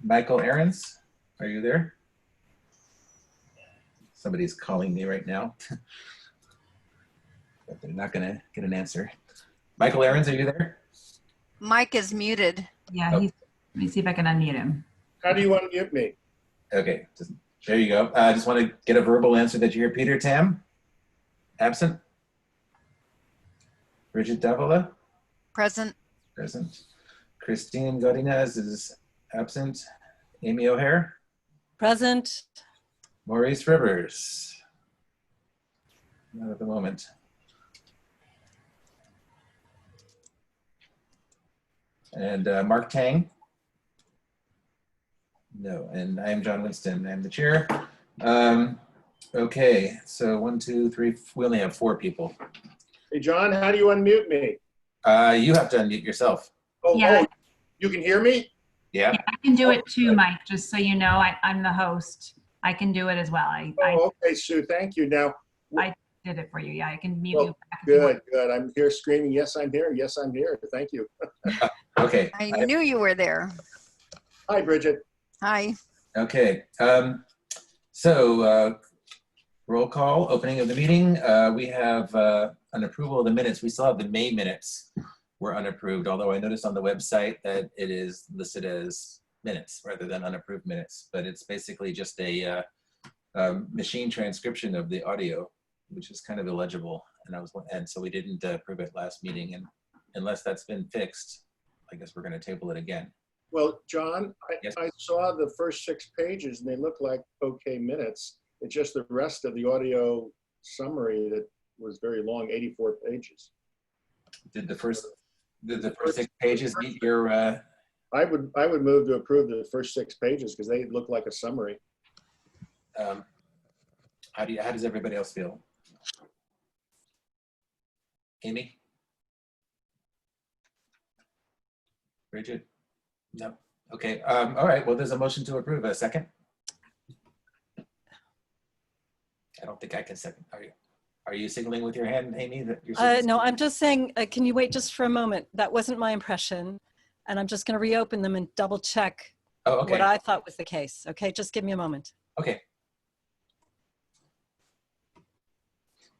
Michael Ahrens, are you there? Somebody's calling me right now, but they're not going to get an answer. Michael Ahrens, are you there? Mike is muted. Yeah, let me see if I can unmute him. How do you unmute me? Okay, there you go. I just want to get a verbal answer that you hear Peter Tam. Absent. Bridget Davila. Present. Present. Christine Godinez is absent. Amy O'Hare. Present. Maurice Rivers. Not at the moment. And Mark Tang. No, and I am John Winston. I'm the chair. Okay, so 1, 2, 3, we only have 4 people. Hey, John, how do you unmute me? You have to unmute yourself. Oh, Yeah. oh, you can hear me? Yeah. Yeah, I can do it too, Mike, just so you know. I'm the host. I can do it as well. I Okay, Sue, thank you. Now, did it for you. Yeah, I can mute well, you back. if you want. good. I'm here screaming, yes, I'm here. Yes, I'm here. Thank you. Okay. I knew you were there. Hi, Bridget. Hi. Okay. So roll call, opening of the meeting. We have an approval of the minutes. We still have the May minutes were unapproved, although I noticed on the website that it is listed as minutes rather than unapproved minutes, but it's basically just a machine transcription of the audio, which is kind of illegible. And so we didn't approve it last meeting, and unless that's been fixed, I guess we're going to table it again. Well, John, Yes. I saw the first 6 pages and they look like okay minutes. It's just the rest of the audio summary that was very long, 84 pages. Did the first 6 pages meet your? I would move to approve the first 6 pages because they look like a summary. How does everybody else feel? Amy? Bridget? No. Okay. All right. Well, there's a motion to approve. A second? I don't think I can second. Are you signaling with your hand, Amy? That you're No, I'm just saying, can you wait just for a moment? That wasn't my impression. And I'm just going to reopen them and double check Oh, okay. what I thought was the case. Okay, just give me a moment. Okay.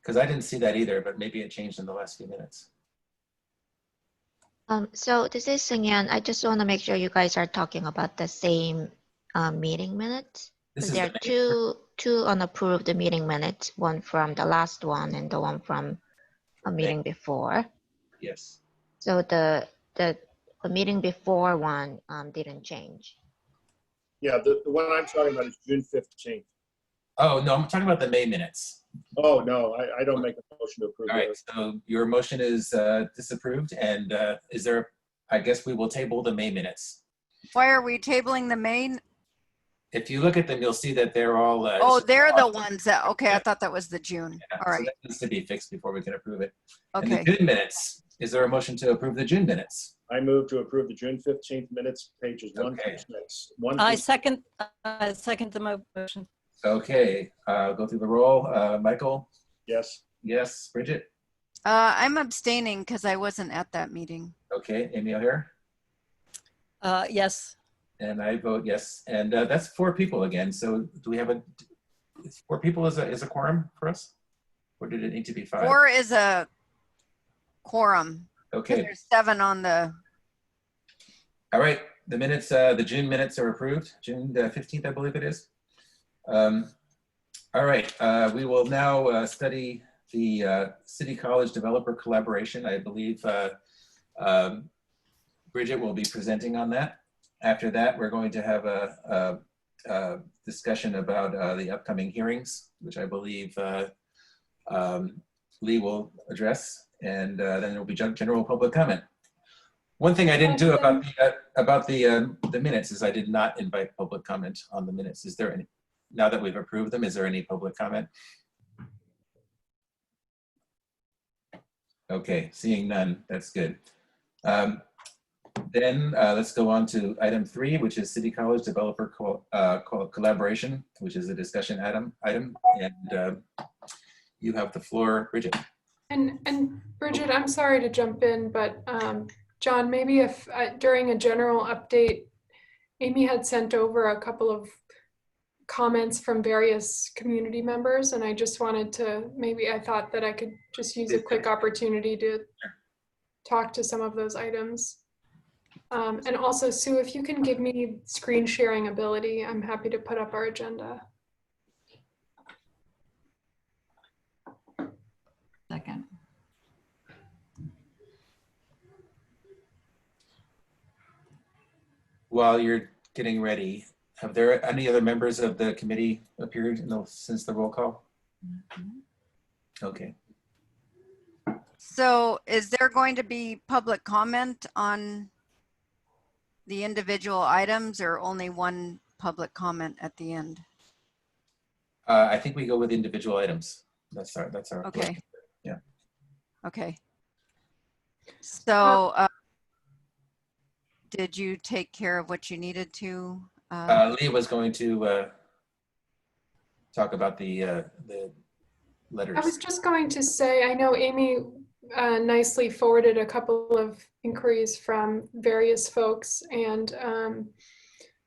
Because I didn't see that either, but maybe it changed in the last few minutes. So this is Singyan. I just want to make sure you guys are talking about the same meeting minutes. There are two unapproved meeting minutes, one from the last one and the one from a meeting before. Yes. So the meeting before one didn't change. Yeah, the one I'm talking about is June 15th. Oh, no, I'm talking about the May minutes. Oh, no, I don't make a motion to approve. All right, those. so your motion is disapproved, and is there, I guess we will table the May minutes. Why are we tabling the main? If you look at them, you'll see that they're all. Oh, they're the ones that, okay, I thought that was the June. Yeah, All so right. that needs to be fixed before we can approve it. Okay. And the June minutes, is there a motion to approve the June minutes? I move to approve the June 15th minutes, pages 1 Okay. through 6. 1 I through second the motion. Okay, go through the roll. Michael? Yes. Yes. Bridget? I'm abstaining because I wasn't at that meeting. Okay. Amy O'Hare? Yes. And I vote yes. And that's 4 people again. So do we have is 4 people is a quorum for us? Or did it need to be 5? 4 is a quorum. Okay. There's 7 on the. All right. The minutes, the June minutes are approved. June 15th, I believe it is. All right. We will now study the City College Developer Collaboration. I believe Bridget will be presenting on that. After that, we're going to have a discussion about the upcoming hearings, which I believe Lee will address, and then there will be general public comment. One thing I didn't do about the minutes is I did not invite public comment on the minutes. Is there any, now that we've approved them, is there any public comment? Okay, seeing none, that's good. Then let's go on to item 3, which is City College Developer Collaboration, which is a discussion item. And you have the floor, Bridget. And Bridget, I'm sorry to jump in, but John, maybe if during a general update, Amy had sent over a couple of comments from various community members, and I just wanted to, maybe I thought that I could just use a quick opportunity to talk to some of those items. And also, Sue, if you can give me screen sharing ability, I'm happy to put up our agenda. Second. While you're getting ready, have there any other members of the committee appeared since the roll call? Okay. So is there going to be public comment on the individual items or only one public comment at the end? I think we go with individual items. That's our. Okay. Yeah. Okay. So did you take care of what you needed to? Leah was going to talk about the letters. I was just going to say, I know Amy nicely forwarded a couple of inquiries from various folks, and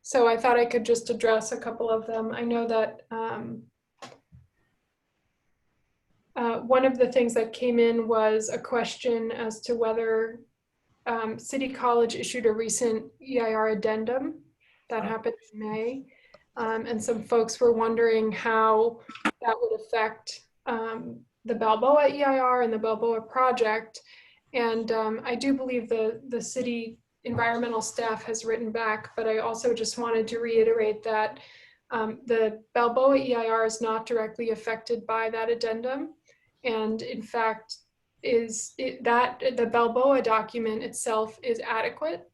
so I thought I could just address a couple of them. I know that one of the things that came in was a question as to whether City College issued a recent EIR addendum that happened in May. And some folks were wondering how that would affect the Balboa EIR and the Balboa project. And I do believe the city environmental staff has written back, but I also just wanted to reiterate that the Balboa EIR is not directly affected by that addendum. And in fact, the Balboa document itself is adequate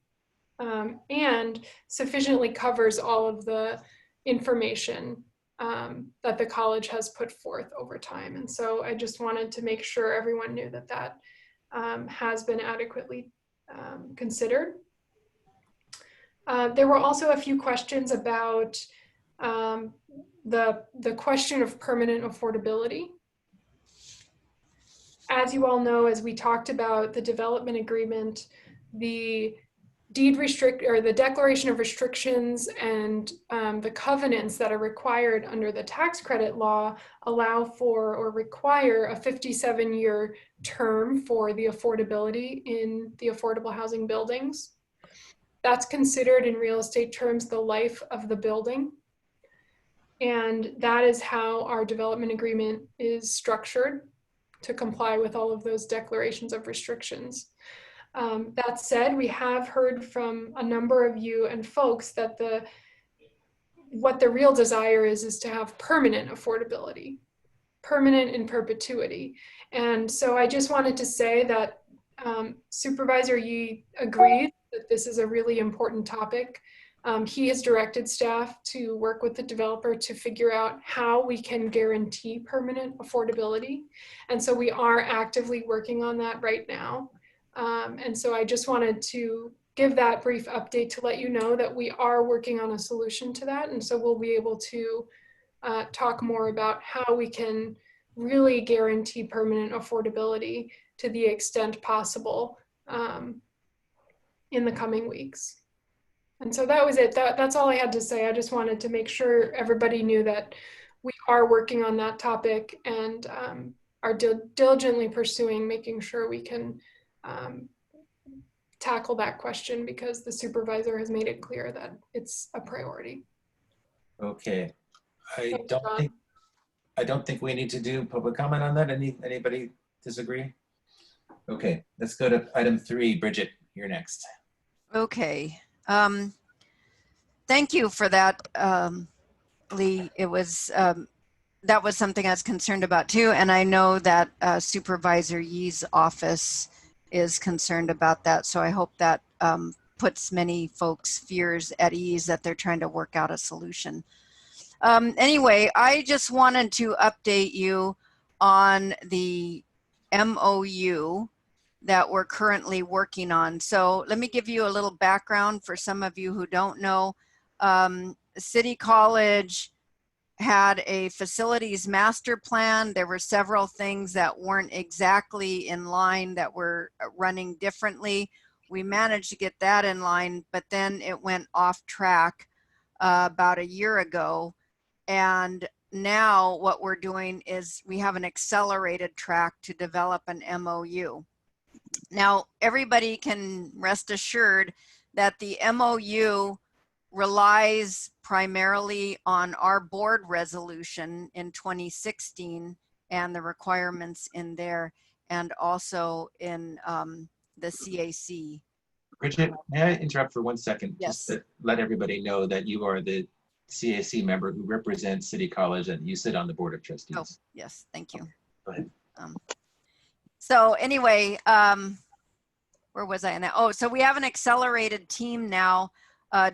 and sufficiently covers all of the information that the college has put forth over time. And so I just wanted to make sure everyone knew that that has been adequately considered. There were also a few questions about the question of permanent affordability. As you all know, as we talked about the development agreement, the the declaration of restrictions and the covenants that are required under the tax credit law allow for or require a 57-year term for the affordability in the affordable housing buildings. That's considered in real estate terms the life of the building. And that is how our development agreement is structured to comply with all of those declarations of restrictions. That said, we have heard from a number of you and folks that what the real desire is to have permanent affordability, permanent in perpetuity. And so I just wanted to say that Supervisor Yee agreed that this is a really important topic. He has directed staff to work with the developer to figure out how we can guarantee permanent affordability. And so we are actively working on that right now. And so I just wanted to give that brief update to let you know that we are working on a solution to that. And so we'll be able to talk more about how we can really guarantee permanent affordability to the extent possible in the coming weeks. And so that was it. That's all I had to say. I just wanted to make sure everybody knew that we are working on that topic and are diligently pursuing making sure we can tackle that question because the supervisor has made it clear that it's a priority. Okay. Thanks, I don't think we need to do public comment on that. Anybody disagree? Okay, let's go to item 3. Bridget, you're next. Okay. Thank you for that, Lee. It was, that was something I was concerned about too. And I know that Supervisor Yee's office is concerned about that. So I hope that puts many folks' fears at ease that they're trying to work out a solution. Anyway, I just wanted to update you on the MOU that we're currently working on. So let me give you a little background for some of you who don't know. City College had a facilities master plan. There were several things that weren't exactly in line that were running differently. we managed to get that in line, but then it went off track about a year ago. And now what we're doing is we have an accelerated track to develop an MOU. Now, everybody can rest assured that the MOU relies primarily on our board resolution in 2016 and the requirements in there, and also in the CAC. Bridget, may I interrupt for 1 second? Yes. Just to let everybody know that you are the CAC member who represents City College and you sit on the Board of Trustees. Oh, yes, thank you. Go ahead. So anyway, where was I in that? Oh, so we have an accelerated team now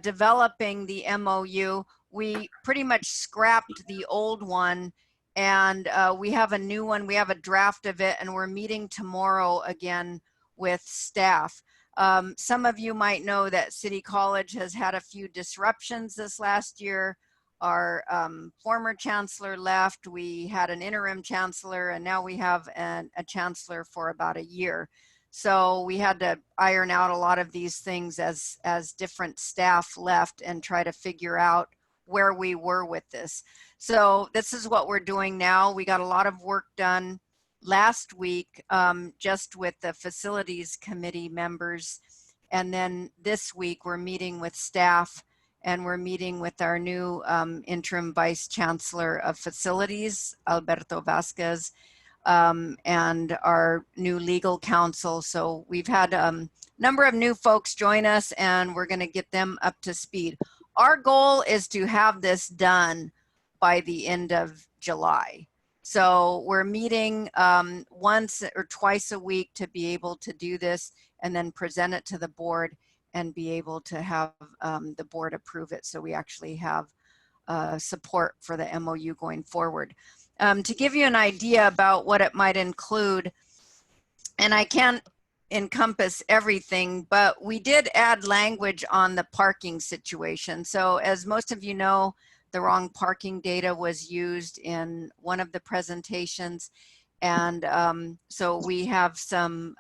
developing the MOU. We pretty much scrapped the old one, and we have a new one. We have a draft of it, and we're meeting tomorrow again with staff. Some of you might know that City College has had a few disruptions this last year. Our former chancellor left. We had an interim chancellor, and now we have a chancellor for about a year. So we had to iron out a lot of these things as different staff left and try to figure out where we were with this. So this is what we're doing now. We got a lot of work done last week just with the facilities committee members. And then this week we're meeting with staff, and we're meeting with our new interim vice chancellor of facilities, Alberto Vasquez, and our new legal counsel. So we've had a number of new folks join us, and we're going to get them up to speed. Our goal is to have this done by the end of July. So we're meeting once or twice a week to be able to do this and then present it to the board and be able to have the board approve it. So we actually have support for the MOU going forward. To give you an idea about what it might include, and I can't encompass everything, but we did add language on the parking situation. So as most of you know, the wrong parking data was used in one of the presentations. And so we have some,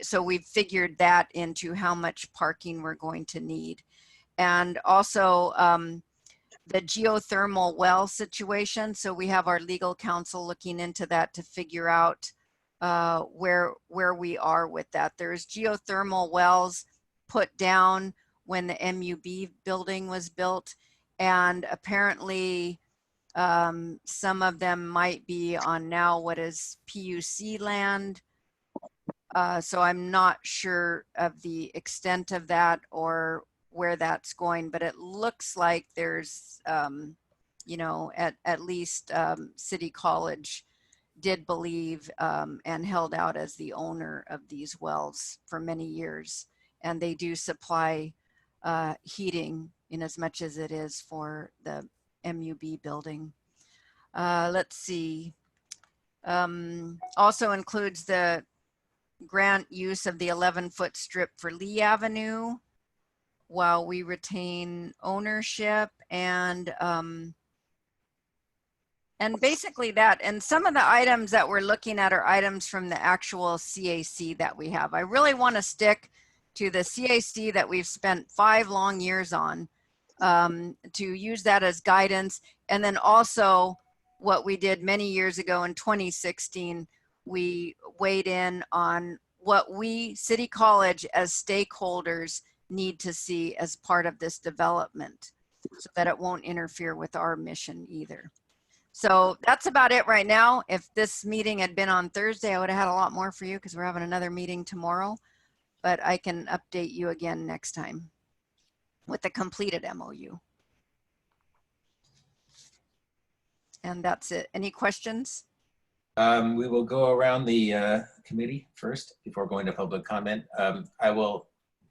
so we've figured that into how much parking we're going to need. And also the geothermal well situation. So we have our legal counsel looking into that to figure out where we are with that. There's geothermal wells put down when the MUB building was built, and apparently some of them might be on now what is PUC land. So I'm not sure of the extent of that or where that's going, but it looks like there's, you know, at least City College did believe and held out as the owner of these wells for many years. And they do supply heating in as much as it is for the MUB building. Let's see. Also includes the grant use of the 11-foot strip for Lee Avenue while we retain ownership, and basically that. And some of the items that we're looking at are items from the actual CAC that we have. I really want to stick to the CAC that we've spent 5 long years on, to use that as guidance. And then also what we did many years ago in 2016, we weighed in on what we, City College, as stakeholders need to see as part of this development so that it won't interfere with our mission either. So that's about it right now. If this meeting had been on Thursday, I would have had a lot more for you because we're having another meeting tomorrow, but I can update you again next time with the completed MOU. And that's it. Any questions? We will go around the committee first before going to public comment.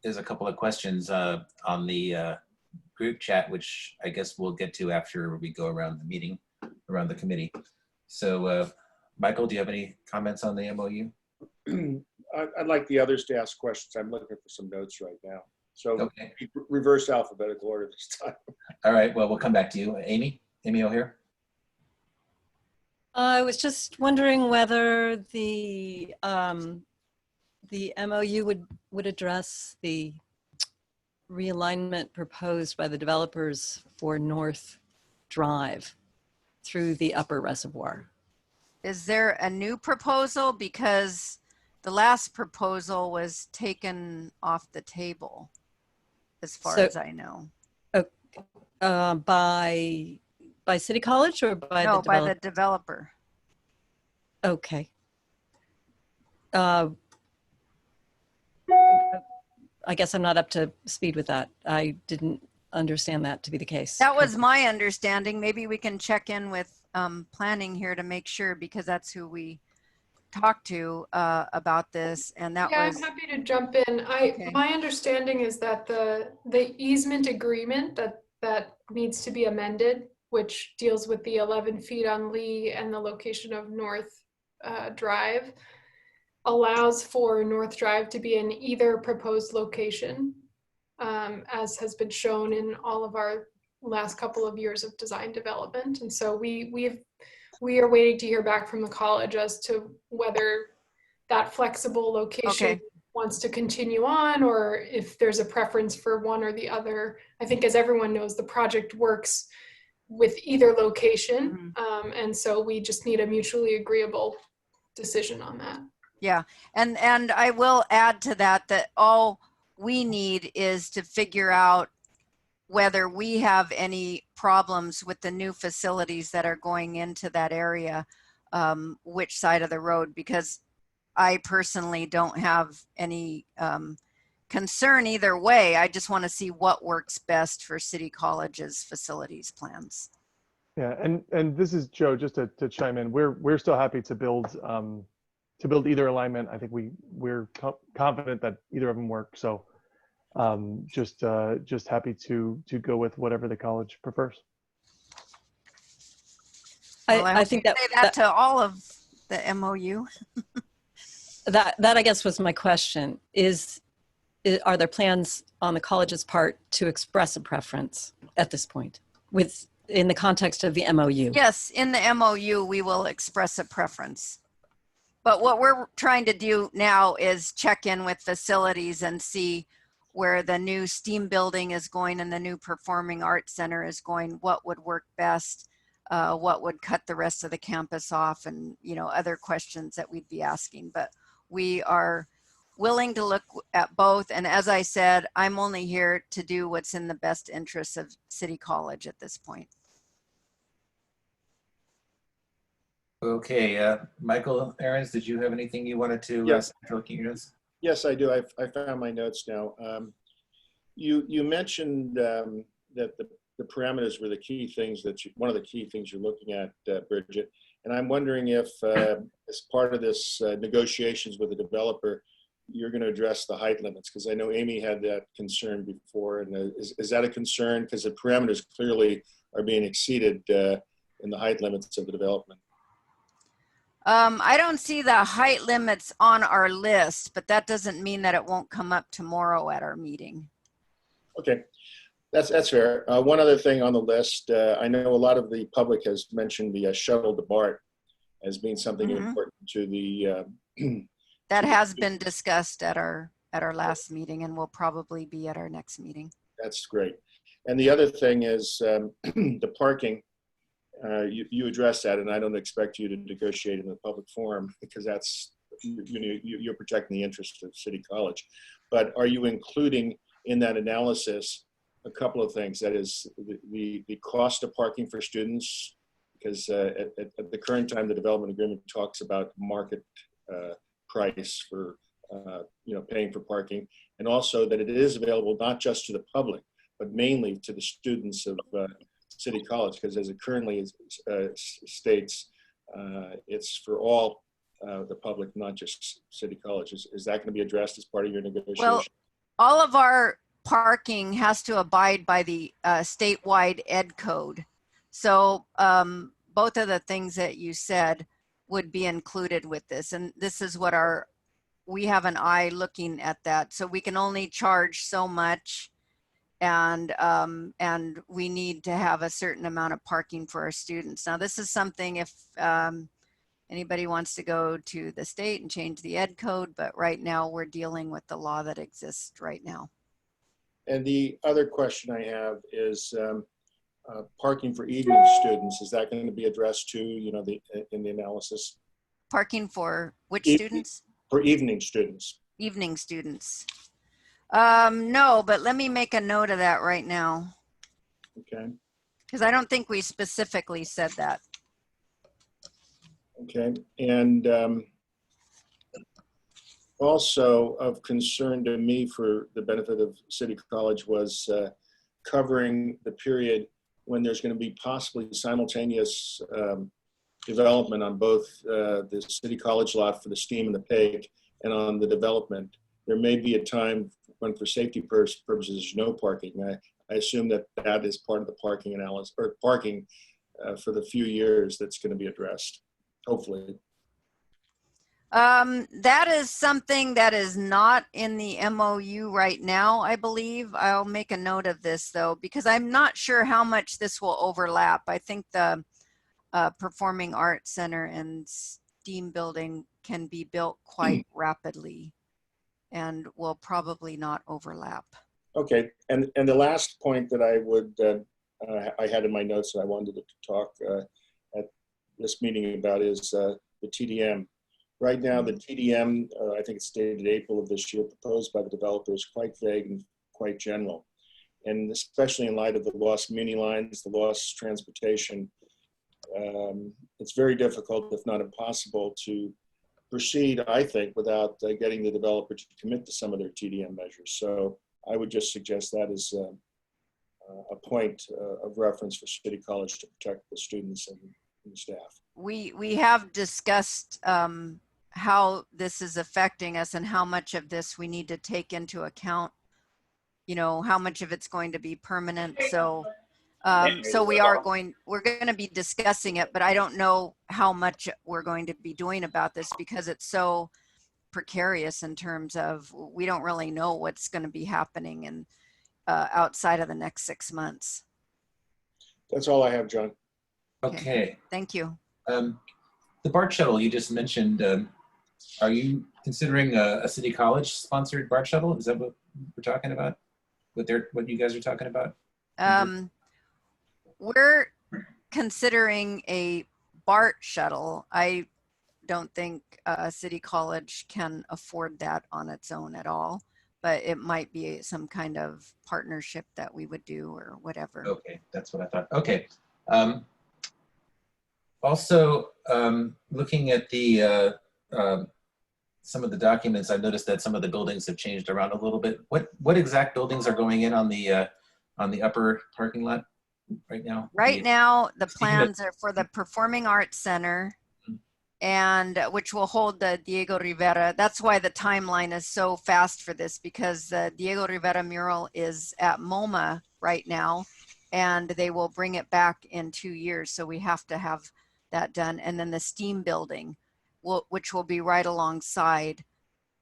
There's a couple of questions on the group chat, which I guess we'll get to after we go around the meeting, around the committee. So Michael, do you have any comments on the MOU? I'd like the others to ask questions. I'm looking for some notes right now. So okay. Reverse alphabetical order this time. All right, well, we'll come back to you. Amy O'Hare? I was just wondering whether the the MOU would address the realignment proposed by the developers for North Drive through the upper reservoir. Is there a new proposal? Because the last proposal was taken off the table, as far So- as I know. By City College or by No, the by developer? the developer. Okay. I guess I'm not up to speed with that. I didn't understand that to be the case. That was my understanding. Maybe we can check in with planning here to make sure, because that's who we talked to about this. And that Yeah, was, I'm happy to jump in. Okay. My understanding is that the easement agreement that needs to be amended, which deals with the 11 feet on Lee and the location of North Drive, allows for North Drive to be in either proposed location, as has been shown in all of our last couple of years of design development. And so we are waiting to hear back from the college as to whether that flexible location Okay. wants to continue on, or if there's a preference for one or the other. I think, as everyone knows, the project works with either location. And so we just need a mutually agreeable decision on that. yeah. And I will add to that, that all we need is to figure out whether we have any problems with the new facilities that are going into that area, which side of the road, because I personally don't have any concern either way. I just want to see what works best for City College's facilities plans. Yeah, and this is Joe, just to chime in. We're still happy to build either alignment. I think we're confident that either of them work. So just happy to go with whatever the college prefers. Well, I I think hope you say that to all of the MOU. that I guess was my question. Are there plans on the college's part to express a preference at this point in the context of the MOU? Yes, in the MOU, we will express a preference. But what we're trying to do now is check in with facilities and see where the new STEAM building is going and the new Performing Arts Center is going, what would work best, what would cut the rest of the campus off, and other questions that we'd be asking. But we are willing to look at both. And as I said, I'm only here to do what's in the best interest of City College at this point. Okay, Michael Ahrens, did you have anything you wanted to Yes. looking at this? Yes, I do. I found my notes now. You mentioned that the parameters were the key things one of the key things you're looking at, Bridget. And I'm wondering if, as part of this negotiations with the developer, you're going to address the height limits, because I know Amy had that concern before. And is that a concern? Because the parameters clearly are being exceeded in the height limits of the development. I don't see the height limits on our list, but that doesn't mean that it won't come up tomorrow at our meeting. Okay, that's fair. One other thing on the list, I know a lot of the public has mentioned the shuttle to BART as being something important to the. That has been discussed at our last meeting, and will probably be at our next meeting. That's great. And the other thing is the parking. You addressed that, and I don't expect you to negotiate in the public forum, because that's you're protecting the interests of City College. But are you including in that analysis a couple of things? That is the cost of parking for students, because at the current time the development agreement talks about market price for paying for parking, and also that it is available not just to the public but mainly to the students of City College, because as it currently states, it's for all the public, not just City College. Is that going to be addressed as part of your negotiation? Well, all of our parking has to abide by the statewide ed code. So both of the things that you said would be included with this. And this is what we have an eye looking at that. So we can only charge so much. And we need to have a certain amount of parking for our students. Now, this is something if anybody wants to go to the state and change the ed code, but right now we're dealing with the law that exists right now. And the other question I have is parking for evening students. Is that going to be addressed too, you know, in the analysis? Parking for which E- students? For evening students. Evening students. No, but let me make a note of that right now, Okay. because I don't think we specifically said that. Okay. And also of concern to me for the benefit of City College was covering the period when there's going to be possibly simultaneous development on both the City College lot for the steam and the PEG and on the development. There may be a time when for safety purposes there's no parking. I assume that that is part of the parking analysis or parking for the few years that's going to be addressed, hopefully. That is something that is not in the MOU right now, I believe. I'll make a note of this though, because I'm not sure how much this will overlap. I think the Performing Arts Center and STEAM building can be built quite rapidly and will probably not overlap. Okay, and the last point that I would, I had in my notes that I wanted to talk at this meeting about is the TDM. Right now, the TDM, I think it's dated April of this year, proposed by the developer is quite vague and quite general. And especially in light of the lost mini lines, the lost transportation, it's very difficult, if not impossible, to proceed, I think, without getting the developer to commit to some of their TDM measures. So I would just suggest that as a point of reference for City College to protect the students and the staff. We have discussed how this is affecting us and how much of this we need to take into account, you know, how much of it's going to be permanent. So we're going to be discussing it, but I don't know how much we're going to be doing about this because it's so precarious in terms of we don't really know what's going to be happening and outside of the next 6 months. That's all I have, John. Okay. Thank you. The BART shuttle you just mentioned, are you considering a City College sponsored BART shuttle? Is that what we're talking about? What you guys are talking about? We're considering a BART shuttle. I don't think City College can afford that on its own at all, but it might be some kind of partnership that we would do or whatever. Okay, that's what I thought. Okay. Also, looking at the some of the documents, I've noticed that some of the buildings have changed around a little bit. What exact buildings are going in on the upper parking lot right now? Right now, the plans are for the Performing Arts Center, and which will hold the Diego Rivera. That's why the timeline is so fast for this, because the Diego Rivera mural is at MoMA right now, and they will bring it back in 2 years. So we have to have that done. And then the STEAM building, which will be right alongside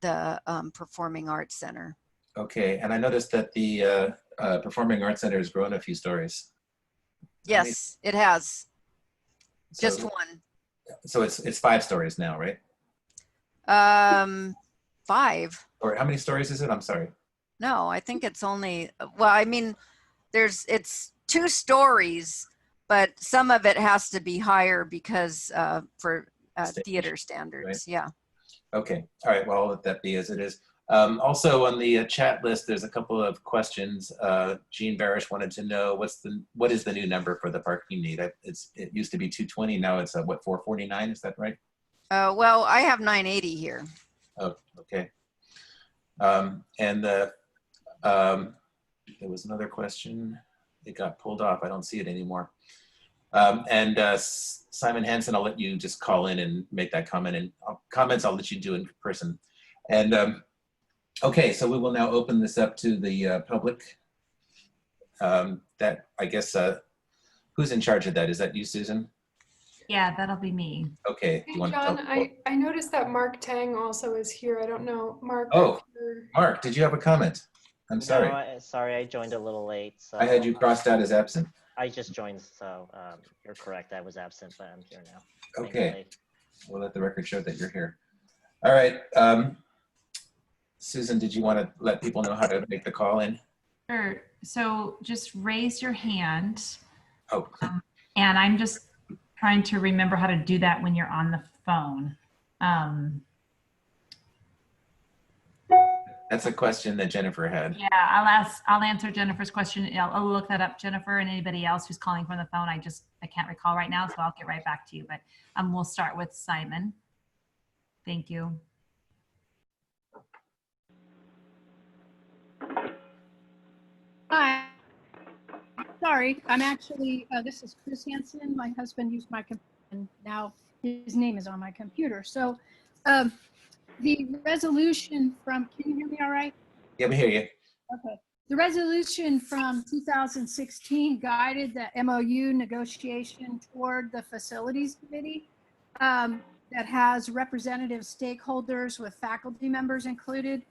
the Performing Arts Center. Okay, and I noticed that the Performing Arts Center has grown a few stories. Yes, it has. So, Just one. So it's 5 stories now, right? 5. Or how many stories is it? I'm sorry. No, I think it's only, well, I mean, it's 2 stories, but some of it has to be higher because for theater standards. Right. Yeah. Okay. All right. Well, I'll let that be as it is. Also on the chat list, there's a couple of questions. Jean Barish wanted to know what is the new number for the parking need? It used to be 220. Now it's what, 449? Is that right? Well, I have 980 here. Oh, okay. And there was another question. It got pulled off. I don't see it anymore. Simon Hansen, I'll let you just call in and make that comment, and comments I'll let you do in person. And okay, so we will now open this up to the public. That, I guess, who's in charge of that? Is that you, Susan? Yeah, that'll be me. Okay. Hey, John, I noticed that Mark Tang also is here. I don't know, Mark. Oh, Mark, did you have a comment? I'm sorry. No, sorry, I joined a little late. So I had you crossed out as absent. I just joined, so you're correct. I was absent, but I'm here now. Okay. We'll let the record show that you're here. All right. Susan, did you want to let people know how to make the call in? Sure. So just raise your hand. Oh, And I'm just trying to remember how to do that when you're on the phone. that's a question that Jennifer had. Yeah, I'll answer Jennifer's question. I'll look that up, Jennifer, and anybody else who's calling from the phone. I can't recall right now, so I'll get right back to you. But we'll start with Simon. Thank you. Hi. Sorry, I'm actually, this is Chris Hansen. My husband used my computer and now his name is on my computer. So the resolution from, can you hear me all right? Yeah, we hear you. Okay. The resolution from 2016 guided the MOU negotiation toward the Facilities Committee that has representative stakeholders with faculty members included.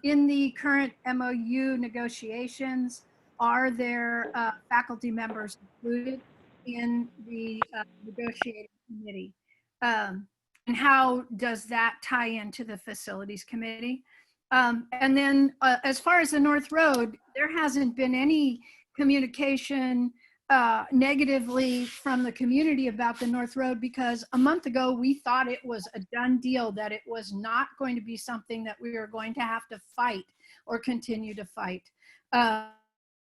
In the current MOU negotiations, are there faculty members included in the negotiating committee? And how does that tie into the Facilities Committee? And then as far as the North Road, there hasn't been any communication negatively from the community about the North Road, because a month ago we thought it was a done deal, that it was not going to be something that we were going to have to fight or continue to fight.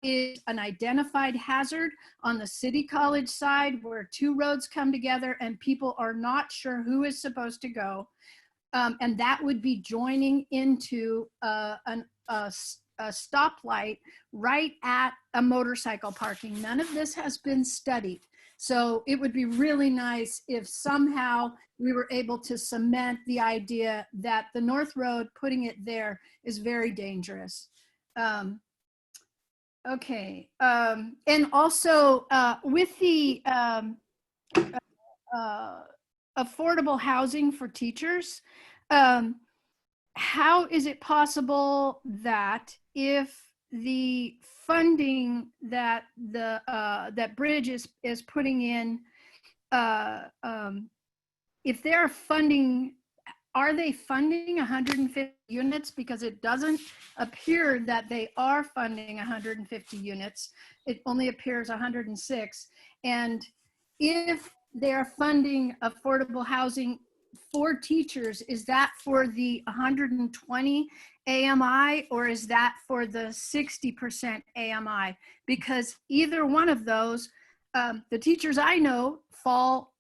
Is an identified hazard on the City College side where two roads come together and people are not sure who is supposed to go. And that would be joining into a stoplight right at a motorcycle parking. None of this has been studied. So it would be really nice if somehow we were able to cement the idea that the North Road, putting it there, is very dangerous. Okay, and also with the affordable housing for teachers, how is it possible that if the funding that that Bridge is putting in, if they're funding, are they funding 150 units? Because it doesn't appear that they are funding 150 units. It only appears 106. And if they're funding affordable housing for teachers, is that for the 120 AMI or is that for the 60% AMI? Because either one of those, the teachers I know fall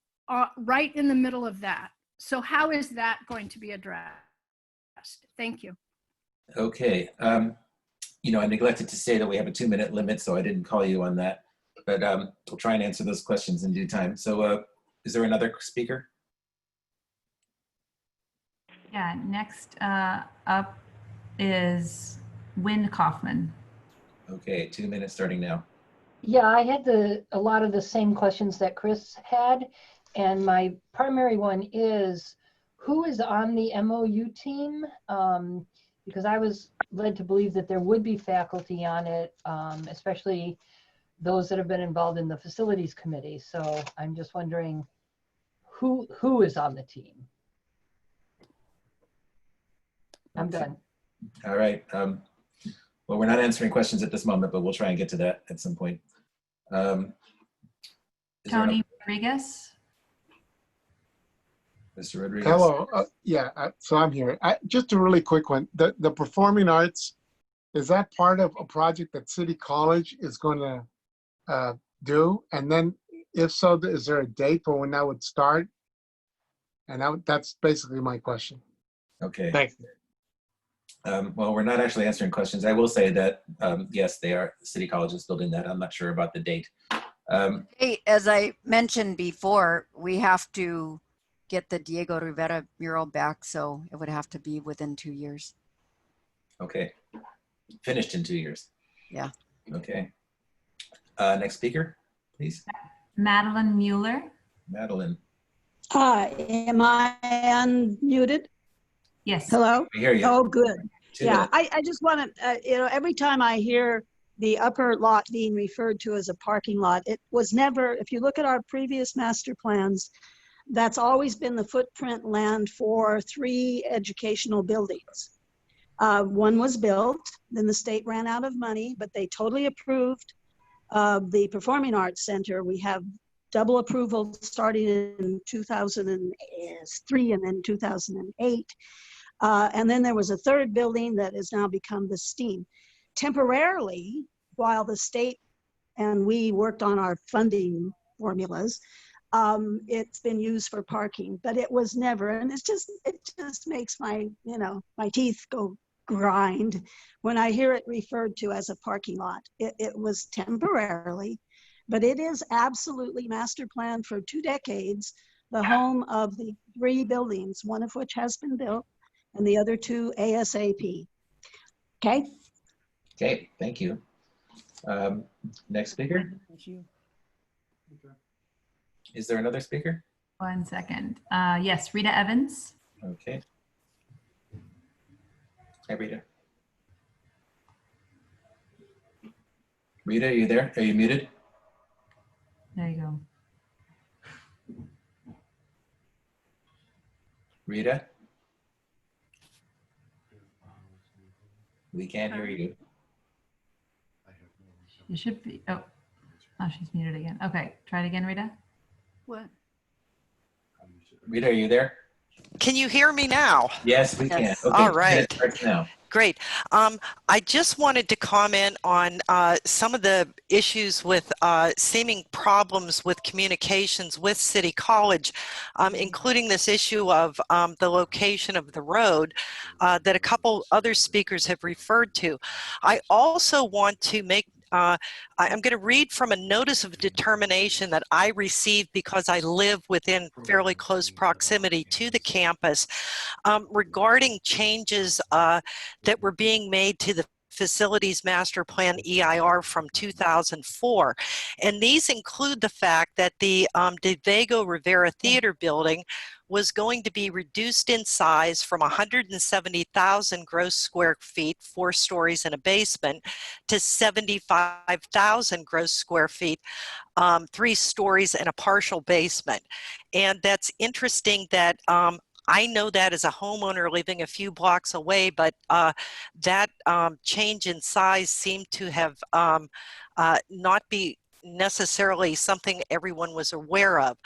right in the middle of that. So how is that going to be addressed? Thank you. Okay. You know, I neglected to say that we have a 2-minute limit, so I didn't call you on that. But we'll try and answer those questions in due time. So is there another speaker? Yeah, next up is Wynn Kaufman. Okay, 2 minutes starting now. Yeah, I had a lot of the same questions that Chris had. And my primary one is, who is on the MOU team? Because I was led to believe that there would be faculty on it, especially those that have been involved in the Facilities Committee. So I'm just wondering who is on the team? I'm done. All right. Well, we're not answering questions at this moment, but we'll try and get to that at some point. Tony Rodriguez. Mr. Rodriguez. Hello. So I'm here. Just a really quick one. The performing arts, is that part of a project that City College is going to do? And then if so, is there a date for when that would start? And that's basically my question. Okay. Thank you. Well, we're not actually answering questions. I will say that, yes, they are. City College is building that. I'm not sure about the date. Hey, as I mentioned before, we have to get the Diego Rivera mural back, so it would have to be within 2 years. Okay. Finished in 2 years. Yeah. Okay. Next speaker, please. Madeline Mueller. Madeline. Hi, am I unmuted? Yes. Hello? We hear you. Oh, good. 2 Yeah, minutes. I just want to, every time I hear the upper lot being referred to as a parking lot, it was never, if you look at our previous master plans, That's always been the footprint land for 3 educational buildings. One was built, then the state ran out of money, but they totally approved the Performing Arts Center. We have double approval starting in 2003 and then 2008. And then there was a 3rd building that has now become the STEAM. Temporarily, while the state and we worked on our funding formulas, it's been used for parking, but it was never, and it just makes my, my teeth go grind when I hear it referred to as a parking lot. It was temporarily, but it is absolutely master planned for 2 decades, the home of the 3 buildings, one of which has been built and the other 2 ASAP. Okay. Okay, thank you. Next speaker. Is there another speaker? 1 second. Yes, Rita Evans. Okay. Hi, Rita. Rita, are you there? Are you muted? There you go. Rita? We can't hear you. You should be, oh, she's muted again. Okay, try it again, Rita. What? Rita, are you there? Can you hear me now? Yes, we can. Yes. Okay, All right. it starts now. Great. I just wanted to comment on some of the issues with seeming problems with communications with City College, including this issue of the location of the road that a couple other speakers have referred to. I also want to make I'm going to read from a notice of determination that I received because I live within fairly close proximity to the campus regarding changes that were being made to the Facilities Master Plan EIR from 2004. And these include the fact that the De Vego Rivera Theater building was going to be reduced in size from 170,000 gross square feet, 4 stories and a basement, to 75,000 gross square feet, 3 stories and a partial basement. And that's interesting that I know that as a homeowner living a few blocks away, but that change in size seemed to have not be necessarily something everyone was aware of.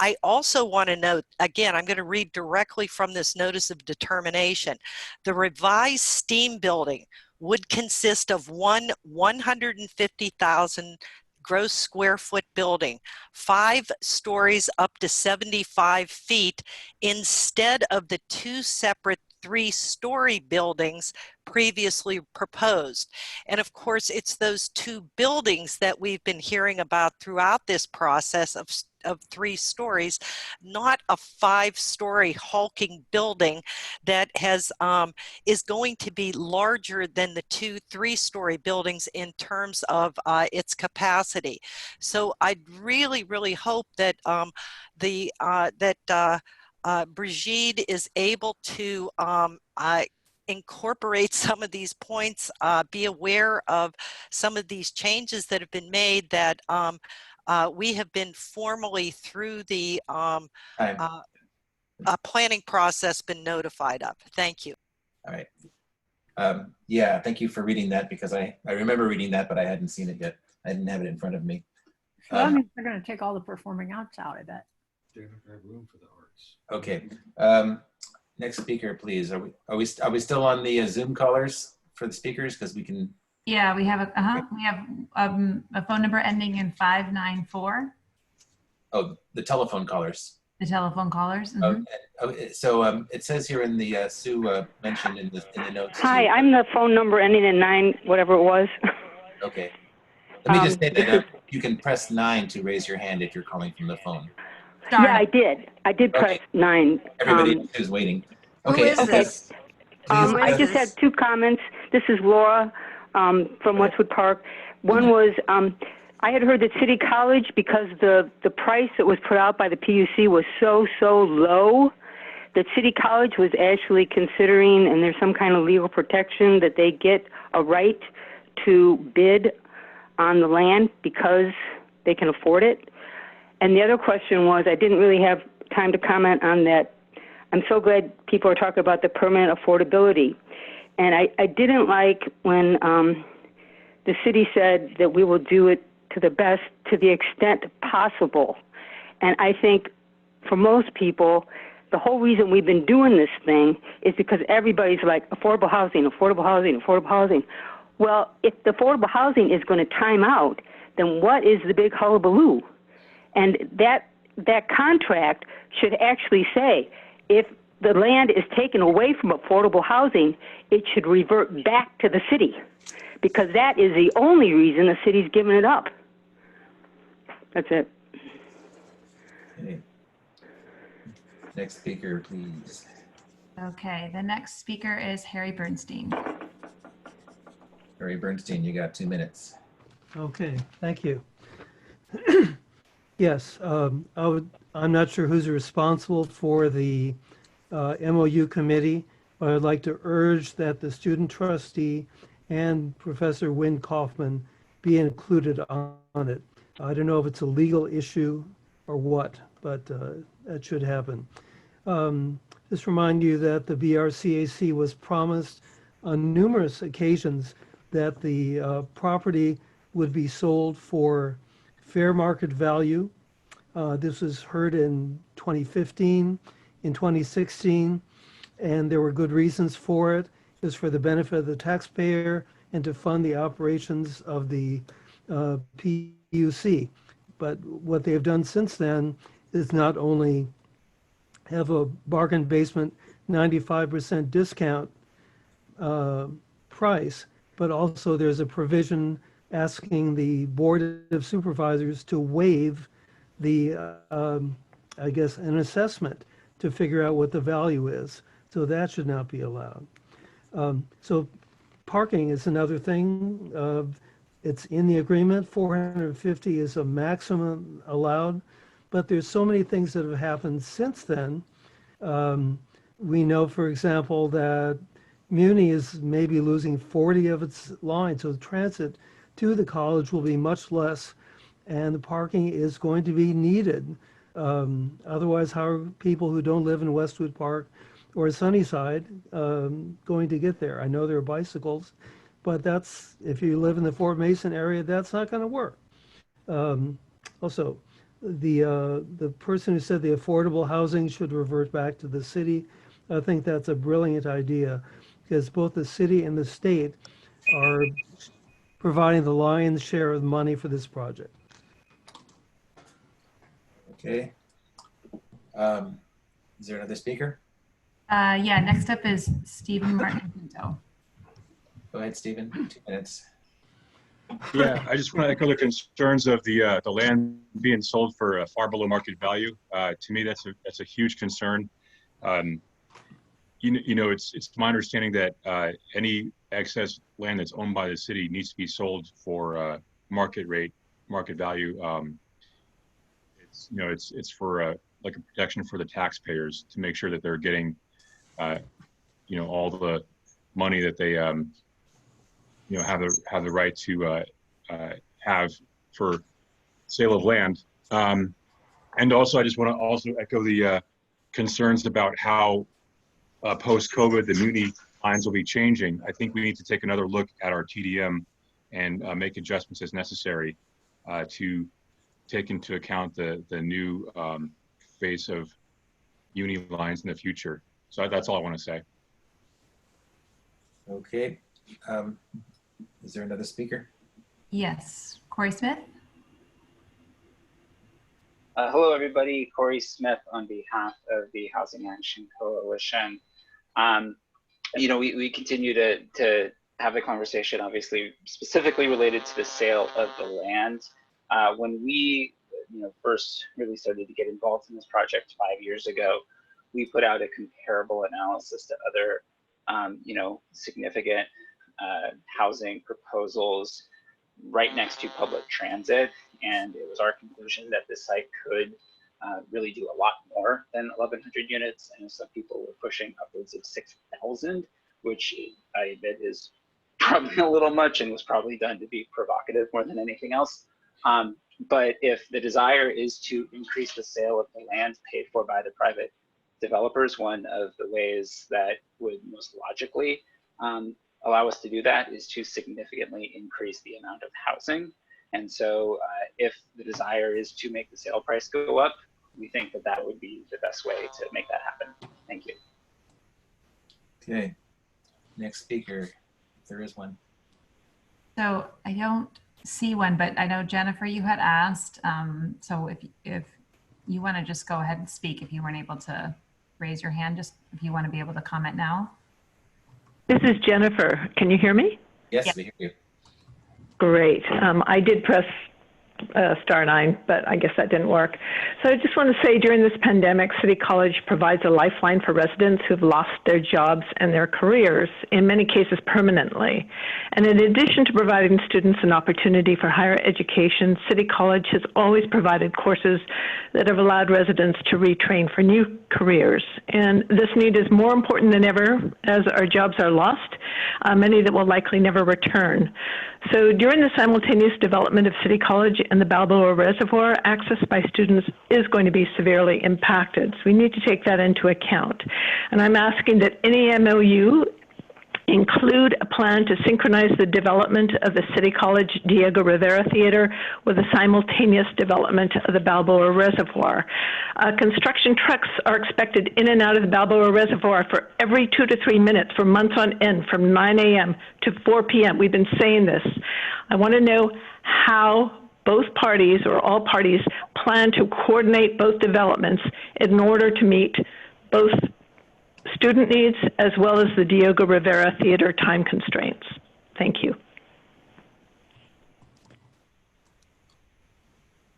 I also want to note, again, I'm going to read directly from this notice of determination. The revised STEAM building would consist of one 150,000 gross square foot building, 5 stories up to 75 feet, instead of the 2 separate 3-story buildings previously proposed. And of course, it's those 2 buildings that we've been hearing about throughout this process of 3 stories, not a 5-story hulking building that has is going to be larger than the 2 3-story buildings in terms of its capacity. So I'd really hope that Brigitte is able to incorporate some of these points, be aware of some of these changes that have been made that we have been formally through the planning process been notified of. Thank you. All right. Yeah, thank you for reading that, because I remember reading that, but I hadn't seen it yet. I didn't have it in front of me. Well, that means they're going to take all the performing arts out, I bet. Room for the arts. Okay. Next speaker, please. Are we still on the Zoom callers for the speakers? Because we can. Yeah, we have a phone number ending in 594. Oh, the telephone callers. The telephone callers. Mm-hmm. Okay. So it says here in the Sue mentioned in the notes. Hi, I'm the phone number ending in 9, whatever it was. Okay. Let me just say that you can press 9 to raise your hand if you're calling from the phone. Yeah, I did. I did press 9. Everybody who's waiting. Okay. Who is this? I just had 2 comments. This is Laura from Westwood Park. One was I had heard that City College, because the price that was put out by the PUC was so low, that City College was actually considering, and there's some kind of legal protection, that they get a right to bid on the land because they can afford it. And the other question was, I didn't really have time to comment on that. I'm so glad people are talking about the permanent affordability. And I didn't like when the city said that we will do it to the extent possible. And I think for most people, the whole reason we've been doing this thing is because everybody's like, affordable housing, affordable housing, affordable housing. Well, if the affordable housing is going to time out, then what is the big hullabaloo? And that contract should actually say, if the land is taken away from affordable housing, it should revert back to the city, because that is the only reason the city's giving it up. That's it. Okay. Next speaker, please. Okay, the next speaker is Harry Bernstein. Harry Bernstein, you got 2 minutes. Okay, thank you. Yes, I'm not sure who's responsible for the MOU committee, but I'd like to urge that the student trustee and Professor Wynn Kaufman be included on it. I don't know if it's a legal issue or what, but that should happen. Just remind you that the BRCAC was promised on numerous occasions that the property would be sold for fair market value. This was heard in 2015, in 2016, and there were good reasons for it. It was for the benefit of the taxpayer and to fund the operations of the PUC. But what they have done since then is not only have a bargain basement 95% discount price, but also there's a provision asking the Board of Supervisors to waive the, I guess, an assessment to figure out what the value is. So that should not be allowed. So parking is another thing. It's in the agreement. 450 is a maximum allowed, but there's so many things that have happened since then. We know, for example, that Muni is maybe losing 40 of its lines, so the transit to the college will be much less, and the parking is going to be needed. Otherwise, how are people who don't live in Westwood Park or Sunnyside going to get there? I know there are bicycles, but that's, if you live in the Fort Mason area, that's not going to work. Also, the person who said the affordable housing should revert back to the city, I think that's a brilliant idea, because both the city and the state are providing the lion's share of the money for this project. Okay. Is there another speaker? Yeah, next up is Stephen Martin Pinto. Go ahead, Stephen, 2 minutes. Yeah, I just want to echo the concerns of the land being sold for far below market value. To me, that's a huge concern. You know, it's my understanding that any excess land that's owned by the city needs to be sold for market value. It's for like a protection for the taxpayers to make sure that they're getting, all the money that they, have the right to have for sale of land. And also, I just want to also echo the concerns about how post-COVID, the Muni lines will be changing. I think we need to take another look at our TDM and make adjustments as necessary to take into account the new face of Uni lines in the future. So that's all I want to say. Okay. Is there another speaker? Yes, Corey Smith. Hello, everybody. Corey Smith on behalf of the Housing Action Coalition. We continue to have the conversation, obviously, specifically related to the sale of the land. When we, first really started to get involved in this project 5 years ago, we put out a comparable analysis to other, significant housing proposals right next to public transit, and it was our conclusion that this site could really do a lot more than 1,100 units, and some people were pushing upwards of 6,000, which I admit is probably a little much and was probably done to be provocative more than anything else. But if the desire is to increase the sale of the land paid for by the private developers, one of the ways that would most logically allow us to do that is to significantly increase the amount of housing. And so if the desire is to make the sale price go up, we think that that would be the best way to make that happen. Thank you. Okay, next speaker, if there is one. So I don't see one, but I know Jennifer, you had asked. So if you want to just go ahead and speak, if you weren't able to raise your hand, just if you want to be able to comment now. This is Jennifer. Can you hear me? Yes, we hear you. Great. I did press *9, but I guess that didn't work. So I just want to say during this pandemic, City College provides a lifeline for residents who've lost their jobs and their careers, in many cases permanently. And in addition to providing students an opportunity for higher education, City College has always provided courses that have allowed residents to retrain for new careers. And this need is more important than ever as our jobs are lost, many that will likely never return. So during the simultaneous development of City College and the Balboa Reservoir, access by students is going to be severely impacted. So we need to take that into account. And I'm asking that any MOU include a plan to synchronize the development of the City College Diego Rivera Theater with the simultaneous development of the Balboa Reservoir. Construction trucks are expected in and out of the Balboa Reservoir for every 2 to 3 minutes for months on end, from 9 a.m. to 4 p.m. We've been saying this. I want to know how both parties or all parties plan to coordinate both developments in order to meet both student needs as well as the Diego Rivera Theater time constraints. Thank you.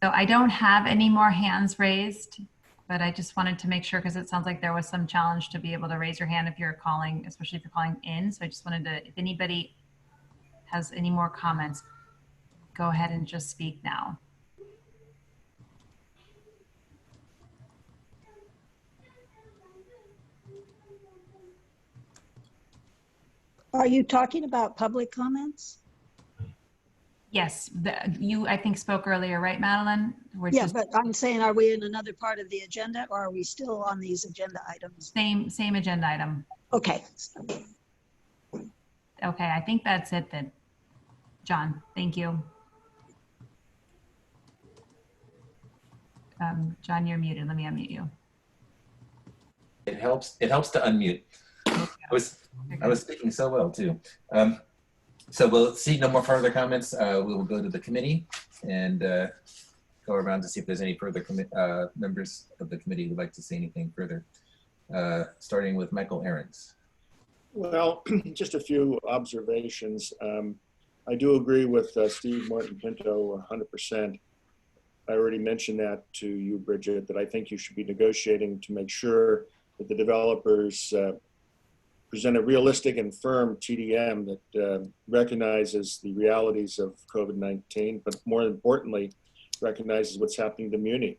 So I don't have any more hands raised, but I just wanted to make sure, because it sounds like there was some challenge to be able to raise your hand if you're calling, especially if you're calling in. So I just wanted to, if anybody has any more comments, go ahead and just speak now. Are you talking about public comments? Yes, you, I think, spoke earlier, right, Madeline? Yeah, but I'm saying, are we in another part of the agenda, or are we still on these agenda items? Same agenda item. Okay. Okay, I think that's it then. John, thank you. John, you're muted. Let me unmute you. It helps to unmute. I was speaking so well too. So we'll see no more further comments. We will go to the committee and go around to see if there's any further members of the committee who would like to say anything further. Starting with Michael Ahrens. Well, just a few observations. I do agree with Steve Martin-Pinto 100%. I already mentioned that to you, Bridget, that I think you should be negotiating to make sure that the developers present a realistic and firm TDM that recognizes the realities of COVID-19, but more importantly, recognizes what's happening to Muni.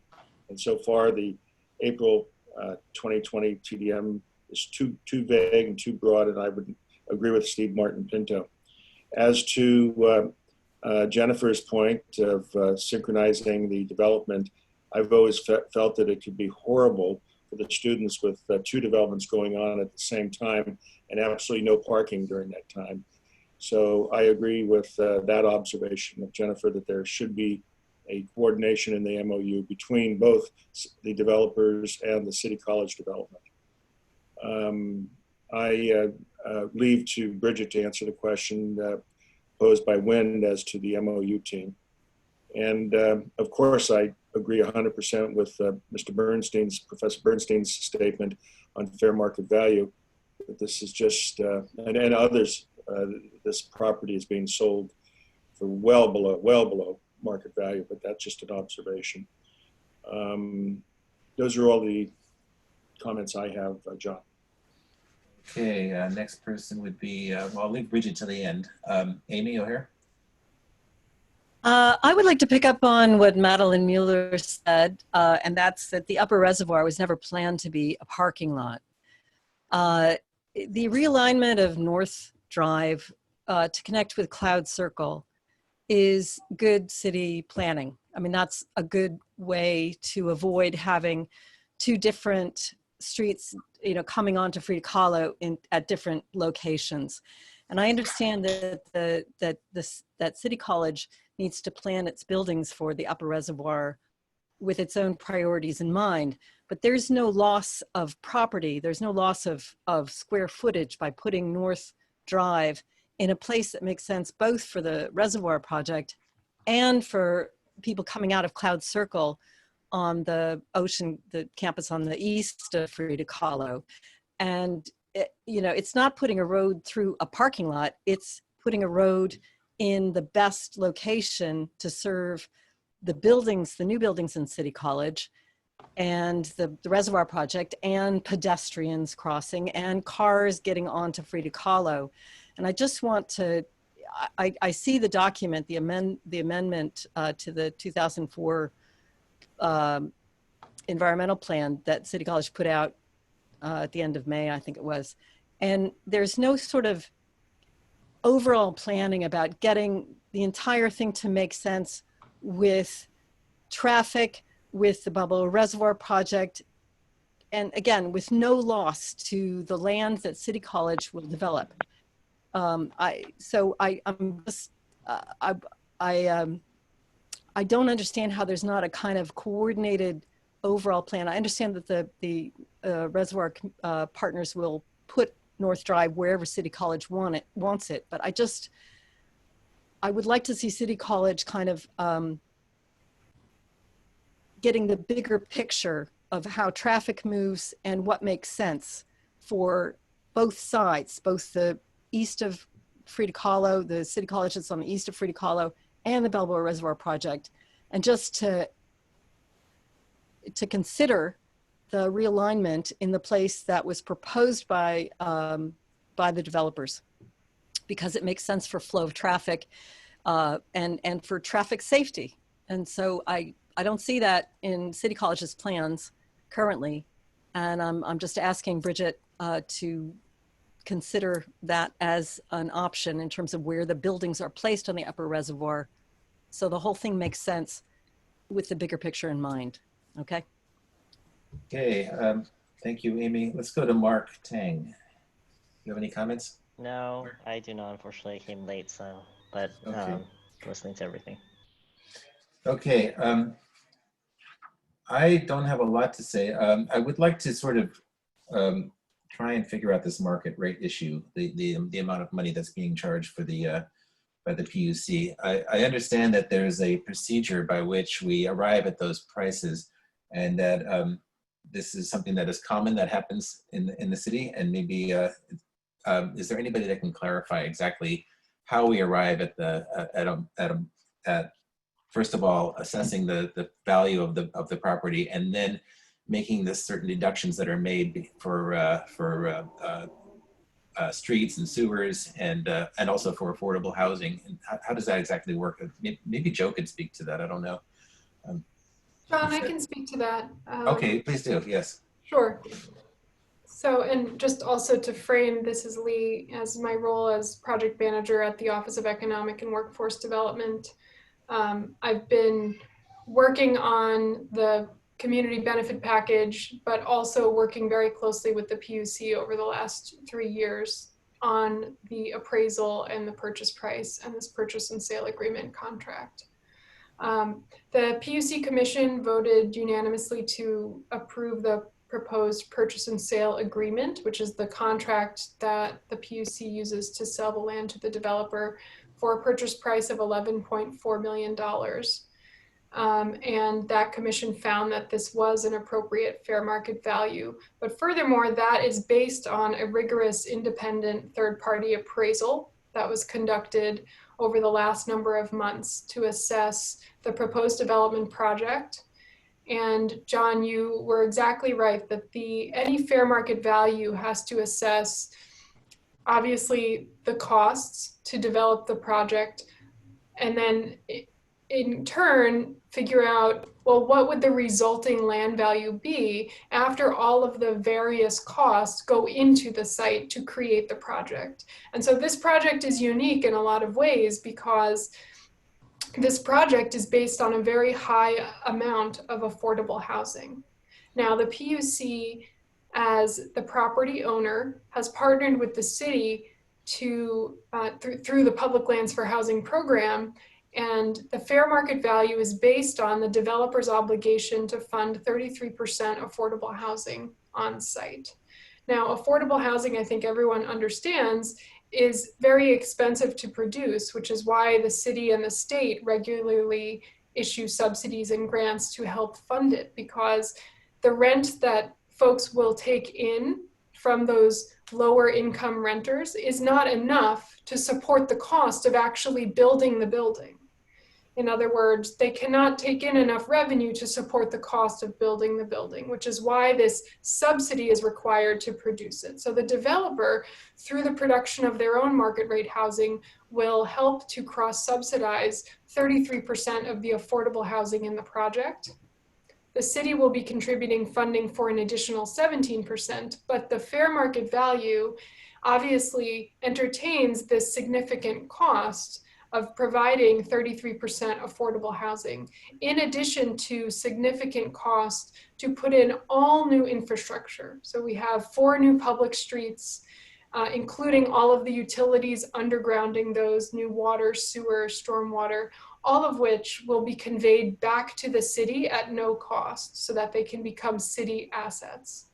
And so far, the April 2020 TDM is too vague and too broad, and I would agree with Steve Martin-Pinto. As to Jennifer's point of synchronizing the development, I've always felt that it could be horrible for the students with 2 developments going on at the same time and absolutely no parking during that time. So I agree with that observation of Jennifer, that there should be a coordination in the MOU between both the developers and the City College development. I leave to Bridget to answer the question posed by Wind as to the MOU team. And of course, I agree 100% with Professor Bernstein's statement on fair market value, that this is just, and others, this property is being sold for well below market value, but that's just an observation. Those are all the comments I have, John. Okay, next person would be, well, I'll leave Bridget to the end. Amy O'Hare. I would like to pick up on what Madeline Mueller said, and that's that the Upper Reservoir was never planned to be a parking lot. The realignment of North Drive to connect with Cloud Circle is good city planning. I mean, that's a good way to avoid having two different streets, you know, coming onto Frida Kahlo at different locations. And I understand that City College needs to plan its buildings for the Upper Reservoir with its own priorities in mind, but there's no loss of property. There's no loss of square footage by putting North Drive in a place that makes sense both for the Reservoir project and for people coming out of Cloud Circle on the campus on the east of Frida Kahlo. And you know, it's not putting a road through a parking lot, it's putting a road in the best location to serve the buildings, the new buildings in City College, and the Reservoir project, and pedestrians crossing, and cars getting onto Frida Kahlo. And I just want to, I see the document, the amendment to the 2004 environmental plan that City College put out at the end of May, I think it was. And there's no sort of overall planning about getting the entire thing to make sense with traffic, with the Balboa Reservoir project, and again, with no loss to the land that City College will develop. I don't understand how there's not a kind of coordinated overall plan. I understand that the Reservoir partners will put North Drive wherever City College wants it, but I would like to see City College kind of getting the bigger picture of how traffic moves and what makes sense for both sides, both the east of Frida Kahlo, the City College that's on the east of Frida Kahlo, and the Balboa Reservoir project, and just to consider the realignment in the place that was proposed by the developers, because it makes sense for flow of traffic and for traffic safety. And so I don't see that in City College's plans currently. And I'm just asking Bridget to consider that as an option in terms of where the buildings are placed on the Upper Reservoir. So the whole thing makes sense with the bigger picture in mind. Okay. Okay. Thank you, Amy. Let's go to Mark Tang. You have any comments? No, I do not. Unfortunately, I came late, so, but Okay. listening to everything. Okay. I don't have a lot to say. I would like to sort of try and figure out this market rate issue, the amount of money that's being charged for the by the PUC. I understand that there's a procedure by which we arrive at those prices, and that this is something that is common that happens in the city. And maybe is there anybody that can clarify exactly how we arrive at at first of all assessing the value of the property, and then making the certain deductions that are made for streets and sewers, and also for affordable housing? And how does that exactly work? Maybe Joe could speak to that. I don't know. John, I can speak to that. Okay, please do. Yes. Sure. So, and just also to frame, this is Lee as my role as project manager at the Office of Economic and Workforce Development. I've been working on the community benefit package, but also working very closely with the PUC over the last 3 years on the appraisal and the purchase price and this purchase and sale agreement contract. The PUC Commission voted unanimously to approve the proposed purchase and sale agreement, which is the contract that the PUC uses to sell the land to the developer for a purchase price of $11.4 million. And that commission found that this was an appropriate fair market value. But furthermore, that is based on a rigorous independent third-party appraisal that was conducted over the last number of months to assess the proposed development project. And John, you were exactly right that any fair market value has to assess, obviously, the costs to develop the project, and then in turn figure out, well, what would the resulting land value be after all of the various costs go into the site to create the project. And so this project is unique in a lot of ways because this project is based on a very high amount of affordable housing. Now, the PUC, as the property owner, has partnered with the city to through the Public Lands for Housing program, and the fair market value is based on the developer's obligation to fund 33% affordable housing on site. Now, affordable housing, I think everyone understands, is very expensive to produce, which is why the city and the state regularly issue subsidies and grants to help fund it, because the rent that folks will take in from those lower income renters is not enough to support the cost of actually building the building. In other words, they cannot take in enough revenue to support the cost of building the building, which is why this subsidy is required to produce it. So the developer, through the production of their own market rate housing, will help to cross-subsidize 33% of the affordable housing in the project. The city will be contributing funding for an additional 17%, but the fair market value obviously entertains this significant cost of providing 33% affordable housing, in addition to significant cost to put in all new infrastructure. So we have 4 new public streets, including all of the utilities undergrounding those, new water, sewer, stormwater, all of which will be conveyed back to the city at no cost so that they can become city assets.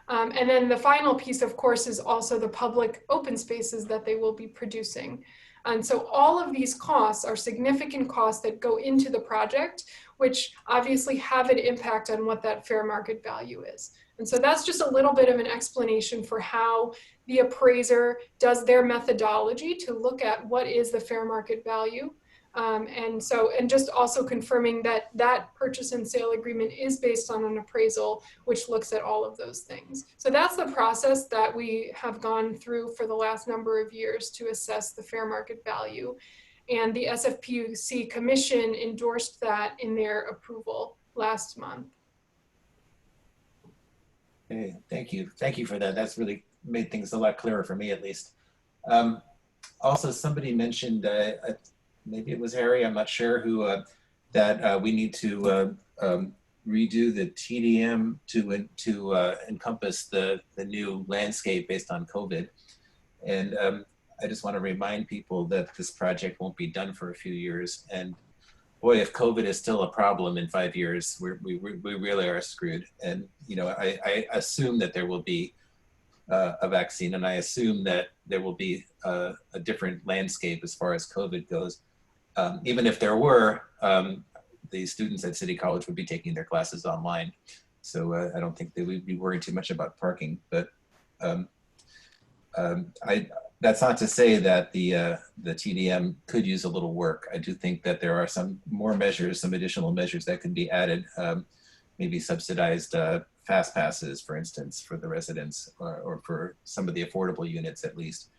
And then the final piece, of course, is also the public open spaces that they will be producing. And so all of these costs are significant costs that go into the project, which obviously have an impact on what that fair market value is. And so that's just a little bit of an explanation for how the appraiser does their methodology to look at what is the fair market value. And just also confirming that that purchase and sale agreement is based on an appraisal, which looks at all of those things. So that's the process that we have gone through for the last number of years to assess the fair market value. And the SFPUC Commission endorsed that in their approval last month. Okay, thank you. Thank you for that. That's really made things a lot clearer for me, at least. Also, somebody mentioned, maybe it was Harry, I'm not sure, who that we need to redo the TDM to encompass the new landscape based on COVID. And I just want to remind people that this project won't be done for a few years. And boy, if COVID is still a problem in 5 years, we really are screwed. And you know, I assume that there will be a vaccine, and I assume that there will be a different landscape as far as COVID goes. Even if there were, the students at City College would be taking their classes online. So I don't think they would be worried too much about parking, but that's not to say that the TDM could use a little work. I do think that there are some more measures, some additional measures that could be added, maybe subsidized fast passes, for instance, for the residents, or for some of the affordable units at least,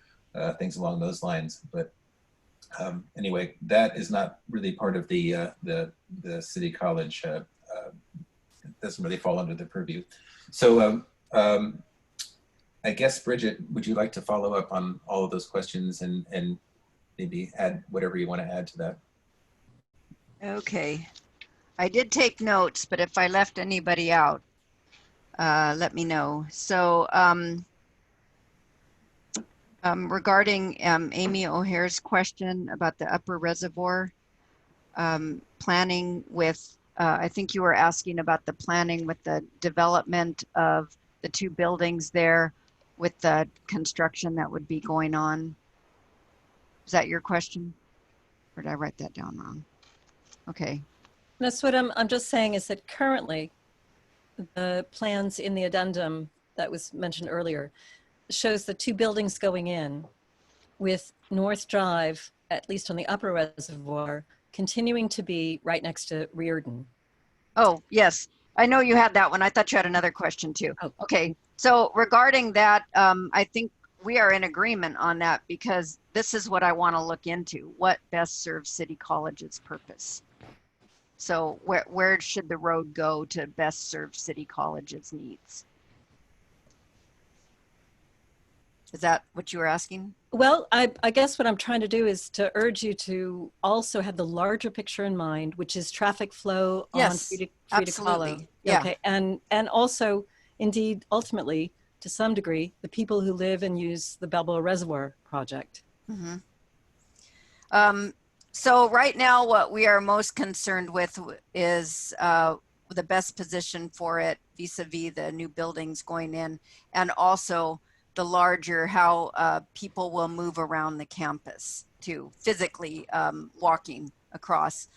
things along those lines. But anyway, that is not really part of the City College. It doesn't really fall under the purview. So I guess, Bridget, would you like to follow up on all of those questions and maybe add whatever you want to add to that? Okay. I did take notes, but if I left anybody out, let me know. So regarding Amy O'Hare's question about the upper reservoir, planning with, I think you were asking about the planning with the development of the 2 buildings there with the construction that would be going on. Is that your question? Or did I write that down wrong? Okay. That's what I'm just saying, is that currently the plans in the addendum that was mentioned earlier shows the 2 buildings going in with North Drive, at least on the upper reservoir, continuing to be right next to Reardon. Oh, yes. I know you had that one. I thought you had another question too. Oh. Okay. So regarding that, I think we are in agreement on that, because this is what I want to look into. What best serves City College's purpose? So where should the road go to best serve City College's needs? Is that what you were asking? Well, I guess what I'm trying to do is to urge you to also have the larger picture in mind, which is traffic flow on Yes, Frida absolutely. Kahlo. Yeah. Okay, and also, indeed, ultimately, to some degree, the people who live and use the Balboa Reservoir project. Mm-hmm. So right now, what we are most concerned with is the best position for it vis-a-vis the new buildings going in, and also the larger how people will move around the campus too, physically walking across.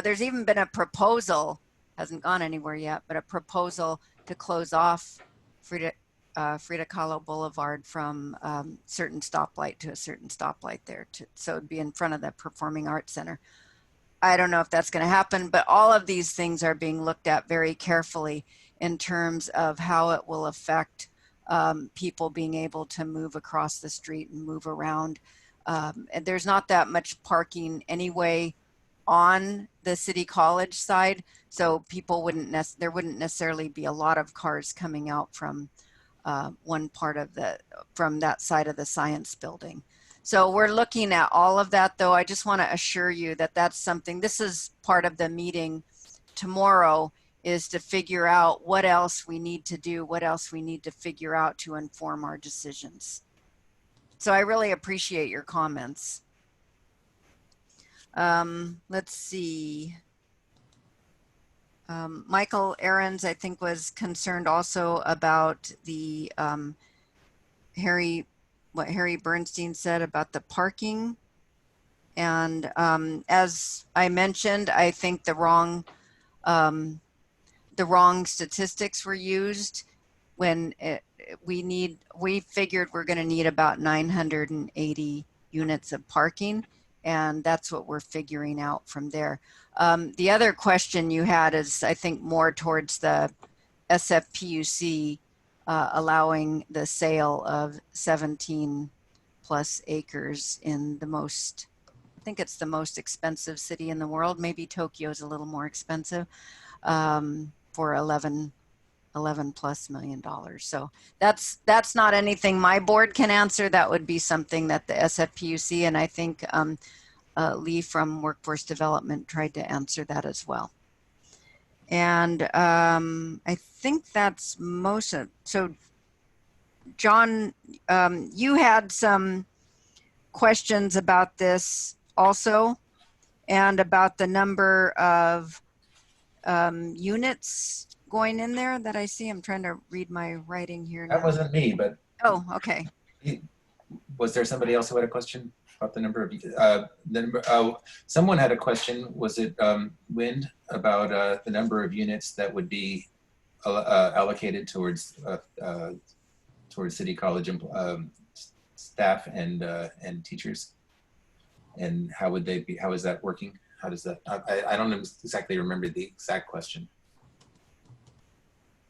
There's even been a proposal, hasn't gone anywhere yet, but a proposal to close off Frida Kahlo Boulevard from certain stoplight to a certain stoplight there. So it'd be in front of the Performing Arts Center. I don't know if that's going to happen, but all of these things are being looked at very carefully in terms of how it will affect people being able to move across the street and move around. And there's not that much parking anyway on the City College side, so people there wouldn't necessarily be a lot of cars coming out from one part of from that side of the science building. So we're looking at all of that, though. I just want to assure you that that's something, this is part of the meeting tomorrow, is to figure out what else we need to do, what else we need to figure out to inform our decisions. So I really appreciate your comments. Let's see. Michael Ahrens, I think, was concerned also about the what Harry Bernstein said about the parking. And as I mentioned, I think the wrong statistics were used when we figured we're going to need about 980 units of parking, and that's what we're figuring out from there. The other question you had is, I think, more towards the SFPUC allowing the sale of 17 plus acres in the most, I think it's the most expensive city in the world. Maybe Tokyo's a little more expensive, for $11+ million. So that's not anything my board can answer. That would be something that the SFPUC, and I think Lee from Workforce Development tried to answer that as well. And I think that's most of, so John, you had some questions about this also, and about the number of units going in there that I see. I'm trying to read my writing here now. That wasn't me, but. Oh, okay. Was there somebody else who had a question about the number of, someone had a question, was it Wind, about the number of units that would be allocated towards City College staff and teachers, and how would they be? How is that working? How does that? I don't exactly remember the exact question.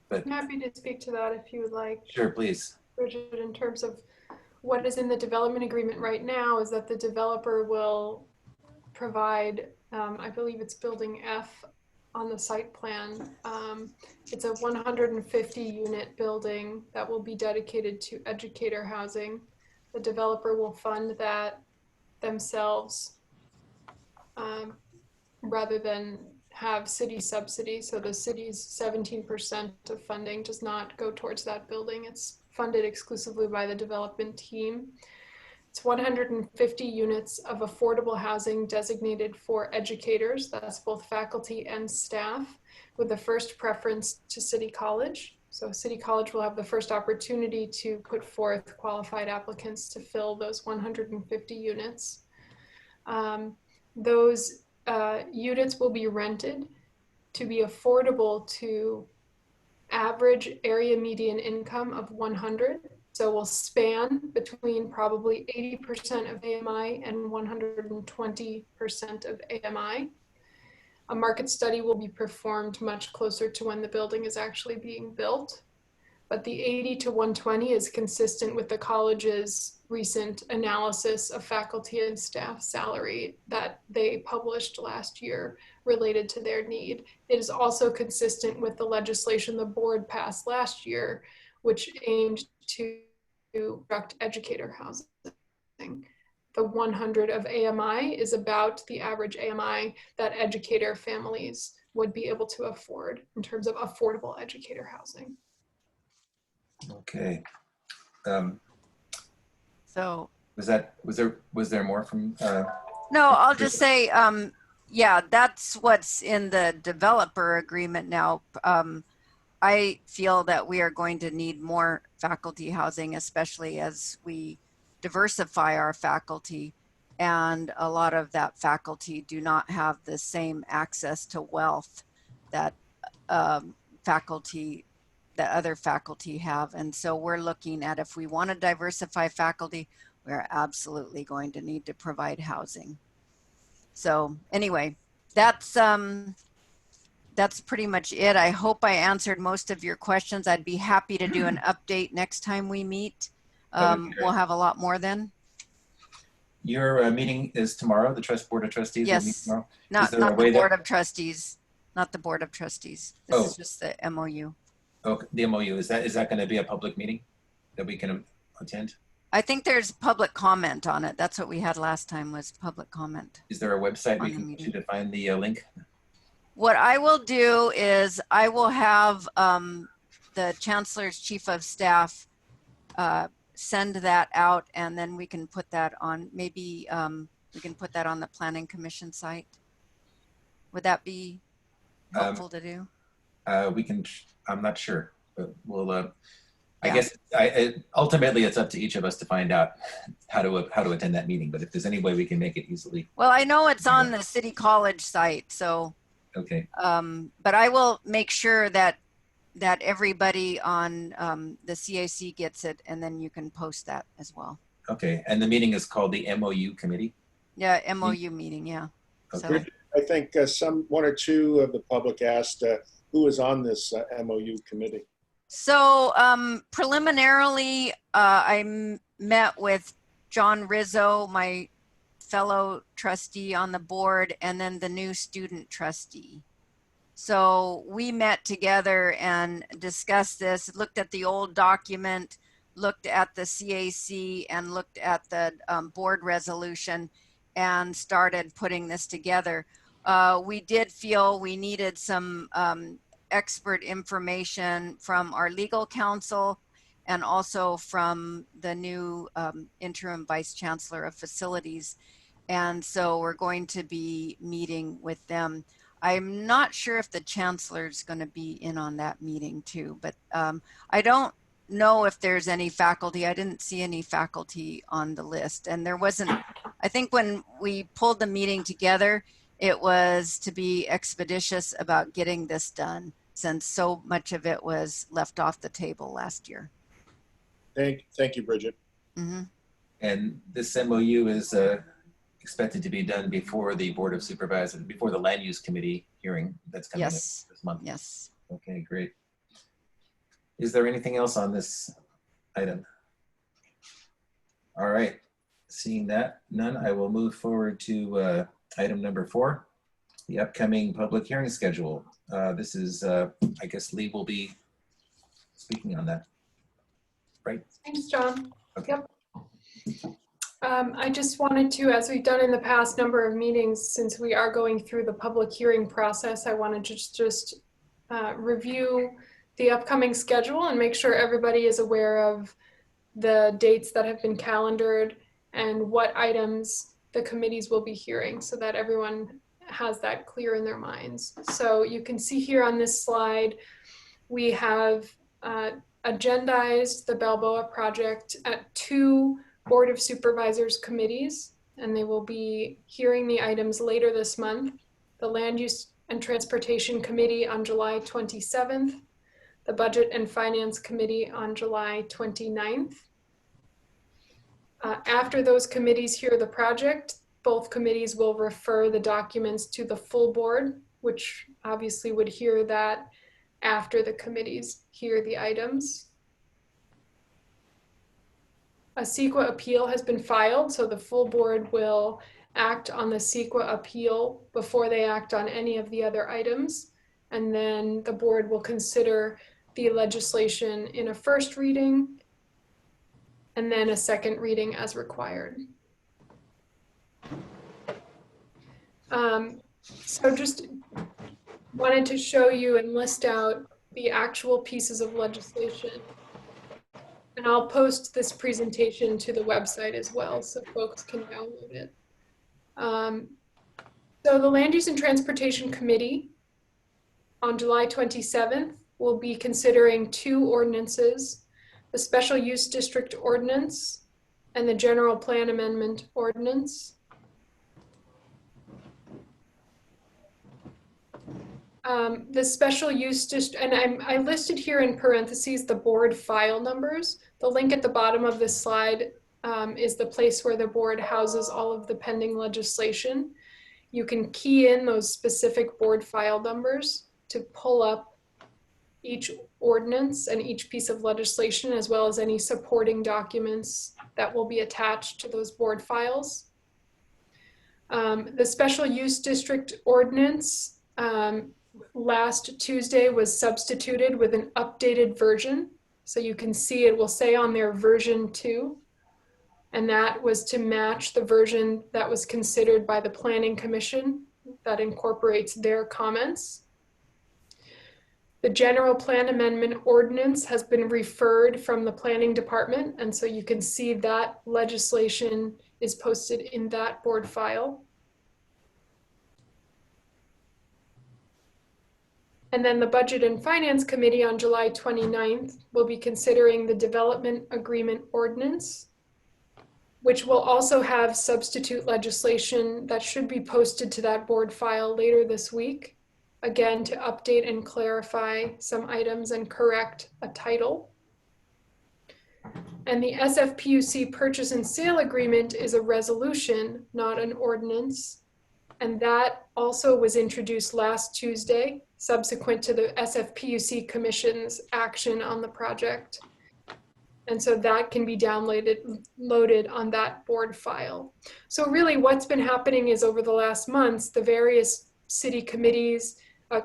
But I'm happy to speak to that if you would like. Sure, please. Bridget, in terms of what is in the development agreement right now, is that the developer will provide, I believe it's building F on the site plan. It's a 150 unit building that will be dedicated to educator housing. The developer will fund that themselves rather than have city subsidy. So the city's 17% of funding does not go towards that building. It's funded exclusively by the development team. It's 150 units of affordable housing designated for educators. That's both faculty and staff, with the first preference to City College. So City College will have the first opportunity to put forth qualified applicants to fill those 150 units. Those units will be rented to be affordable to average area median income of 100. So we'll span between probably 80% of AMI and 120% of AMI. A market study will be performed much closer to when the building is actually being built. But the 80 to 120 is consistent with the college's recent analysis of faculty and staff salary that they published last year related to their need. It is also consistent with the legislation the board passed last year, which aimed to construct educator housing. The 100 of AMI is about the average AMI that educator families would be able to afford in terms of affordable educator housing. Okay. So was there more from? no, I'll just say, yeah, that's what's in the developer agreement now. I feel that we are going to need more faculty housing, especially as we diversify our faculty. And a lot of that faculty do not have the same access to wealth that other faculty have. And so we're looking at, if we want to diversify faculty, we're absolutely going to need to provide housing. So anyway, that's pretty much it. I hope I answered most of your questions. I'd be happy to do an update next time we meet. We'll have a lot more then. Your meeting is tomorrow. The Board of Trustees will meet Yes, tomorrow. not the Board of Trustees, not the Board of Trustees. This is just the MOU. Oh, the MOU, is that going to be a public meeting that we can attend? I think there's public comment on it. That's what we had last time, was public comment. Is there a website we can go to find the link? What I will do is I will have the Chancellor's Chief of Staff send that out, and then we can put that on, maybe we can put that on the Planning Commission site. Would that be helpful to do? We can, I'm not sure, but we'll, I guess ultimately it's up to each of us to find out how to attend that meeting, but if there's any way we can make it easily. Well, I know it's on the City College site, so. Okay. But I will make sure that everybody on the CAC gets it, and then you can post that as well. Okay, and the meeting is called the MOU Committee? Yeah, MOU meeting, yeah. Okay. So, I think one or two of the public asked who is on this MOU committee. so preliminarily, I met with John Rizzo, my fellow trustee on the board, and then the new student trustee. So we met together and discussed this, looked at the old document, looked at the CAC, and looked at the board resolution, and started putting this together. We did feel we needed some expert information from our legal counsel and also from the new interim vice chancellor of facilities. And so we're going to be meeting with them. I'm not sure if the chancellor's going to be in on that meeting too, but I don't know if there's any faculty. I didn't see any faculty on the list, and there wasn't. I think when we pulled the meeting together, it was to be expeditious about getting this done, since so much of it was left off the table last year. Thank you, Bridget. Mm-hmm. And this MOU is expected to be done before the Board of Supervisors, before the Land Use Committee hearing that's coming up this month. Yes. Okay, great. Is there anything else on this item? All right, seeing that, none, I will move forward to item number 4, the upcoming public hearing schedule. This is, I guess Lee will be speaking on that, right? Thanks, John. Okay. Yep. I just wanted to, as we've done in the past number of meetings, since we are going through the public hearing process, I wanted to just review the upcoming schedule and make sure everybody is aware of the dates that have been calendared and what items the committees will be hearing, so that everyone has that clear in their minds. So you can see here on this slide, we have agendized the Balboa project at 2 Board of Supervisors committees, and they will be hearing the items later this month. The Land Use and Transportation Committee on July 27th, the Budget and Finance Committee on July 29th. After those committees hear the project, both committees will refer the documents to the full board, which obviously would hear that after the committees hear the items. A CEQA appeal has been filed, so the full board will act on the CEQA appeal before they act on any of the other items. And then the board will consider the legislation in a first reading and then a second reading as required. So just wanted to show you and list out the actual pieces of legislation. And I'll post this presentation to the website as well so folks can download it. So the Land Use and Transportation Committee on July 27th will be considering 2 ordinances, the Special Use District Ordinance and the General Plan Amendment Ordinance. The special use district, and I listed here in parentheses the board file numbers. The link at the bottom of this slide is the place where the board houses all of the pending legislation. You can key in those specific board file numbers to pull up each ordinance and each piece of legislation, as well as any supporting documents that will be attached to those board files. The special use district ordinance last Tuesday was substituted with an updated version. So you can see it will say on there version 2. And that was to match the version that was considered by the Planning Commission that incorporates their comments. The General Plan Amendment Ordinance has been referred from the Planning Department. And so you can see that legislation is posted in that board file. And then the Budget and Finance Committee on July 29th will be considering the Development Agreement Ordinance, which will also have substitute legislation that should be posted to that board file later this week, again, to update and clarify some items and correct a title. And the SFPUC Purchase and Sale Agreement is a resolution, not an ordinance. And that also was introduced last Tuesday, subsequent to the SFPUC Commission's action on the project. And so that can be loaded on that board file. So really what's been happening is over the last months, the various city committees,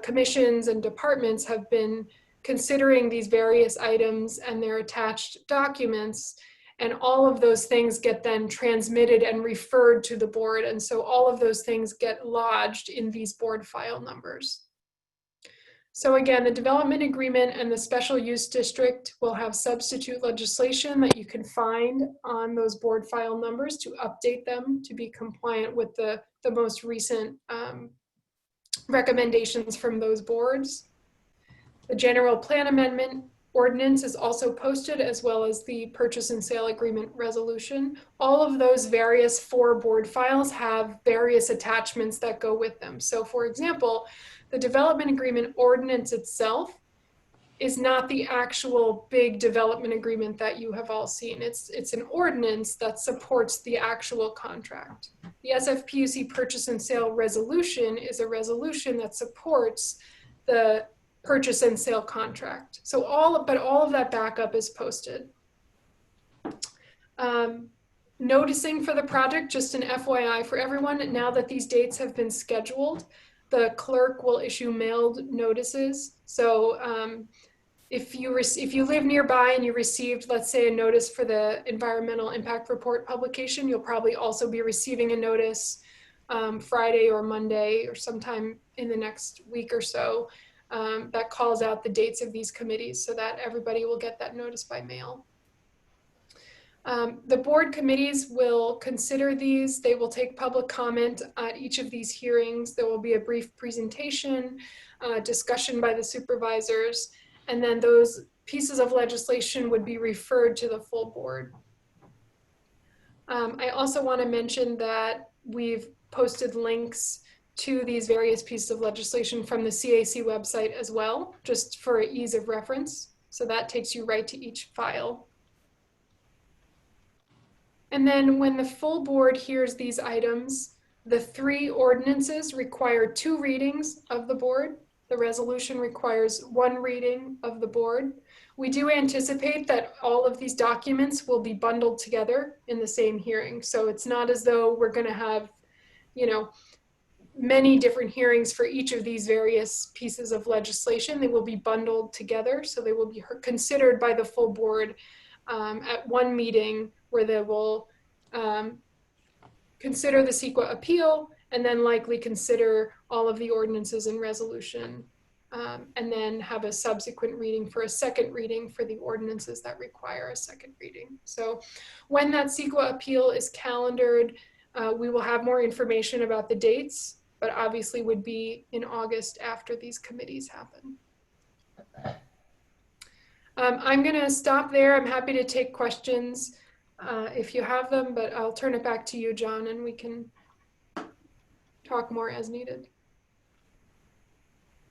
commissions, and departments have been considering these various items and their attached documents. And all of those things get then transmitted and referred to the board. And so all of those things get lodged in these board file numbers. So again, the development agreement and the special use district will have substitute legislation that you can find on those board file numbers to update them to be compliant with the most recent recommendations from those boards. The General Plan Amendment Ordinance is also posted, as well as the Purchase and Sale Agreement Resolution. All of those various 4 board files have various attachments that go with them. So for example, the Development Agreement Ordinance itself is not the actual big development agreement that you have all seen. It's an ordinance that supports the actual contract. The SFPUC Purchase and Sale Resolution is a resolution that supports the purchase and sale contract. So all of that backup is posted. Noticing for the project, just an FYI for everyone, now that these dates have been scheduled, the clerk will issue mailed notices. So if you live nearby and you received, let's say, a notice for the Environmental Impact Report publication, you'll probably also be receiving a notice Friday or Monday or sometime in the next week or so that calls out the dates of these committees so that everybody will get that notice by mail. The board committees will consider these. They will take public comment at each of these hearings. There will be a brief presentation, discussion by the supervisors, and then those pieces of legislation would be referred to the full board. I also want to mention that we've posted links to these various pieces of legislation from the CAC website as well, just for ease of reference. So that takes you right to each file. And then when the full board hears these items, the 3 ordinances require 2 readings of the board. The resolution requires 1 reading of the board. We do anticipate that all of these documents will be bundled together in the same hearing. So it's not as though we're going to have, many different hearings for each of these various pieces of legislation. They will be bundled together, so they will be considered by the full board at one meeting where they will consider the CEQA appeal and then likely consider all of the ordinances and resolution, and then have a subsequent reading for a second reading for the ordinances that require a second reading. So when that CEQA appeal is calendared, we will have more information about the dates, but obviously would be in August after these committees happen. I'm going to stop there. I'm happy to take questions if you have them, but I'll turn it back to you, John, and we can talk more as needed.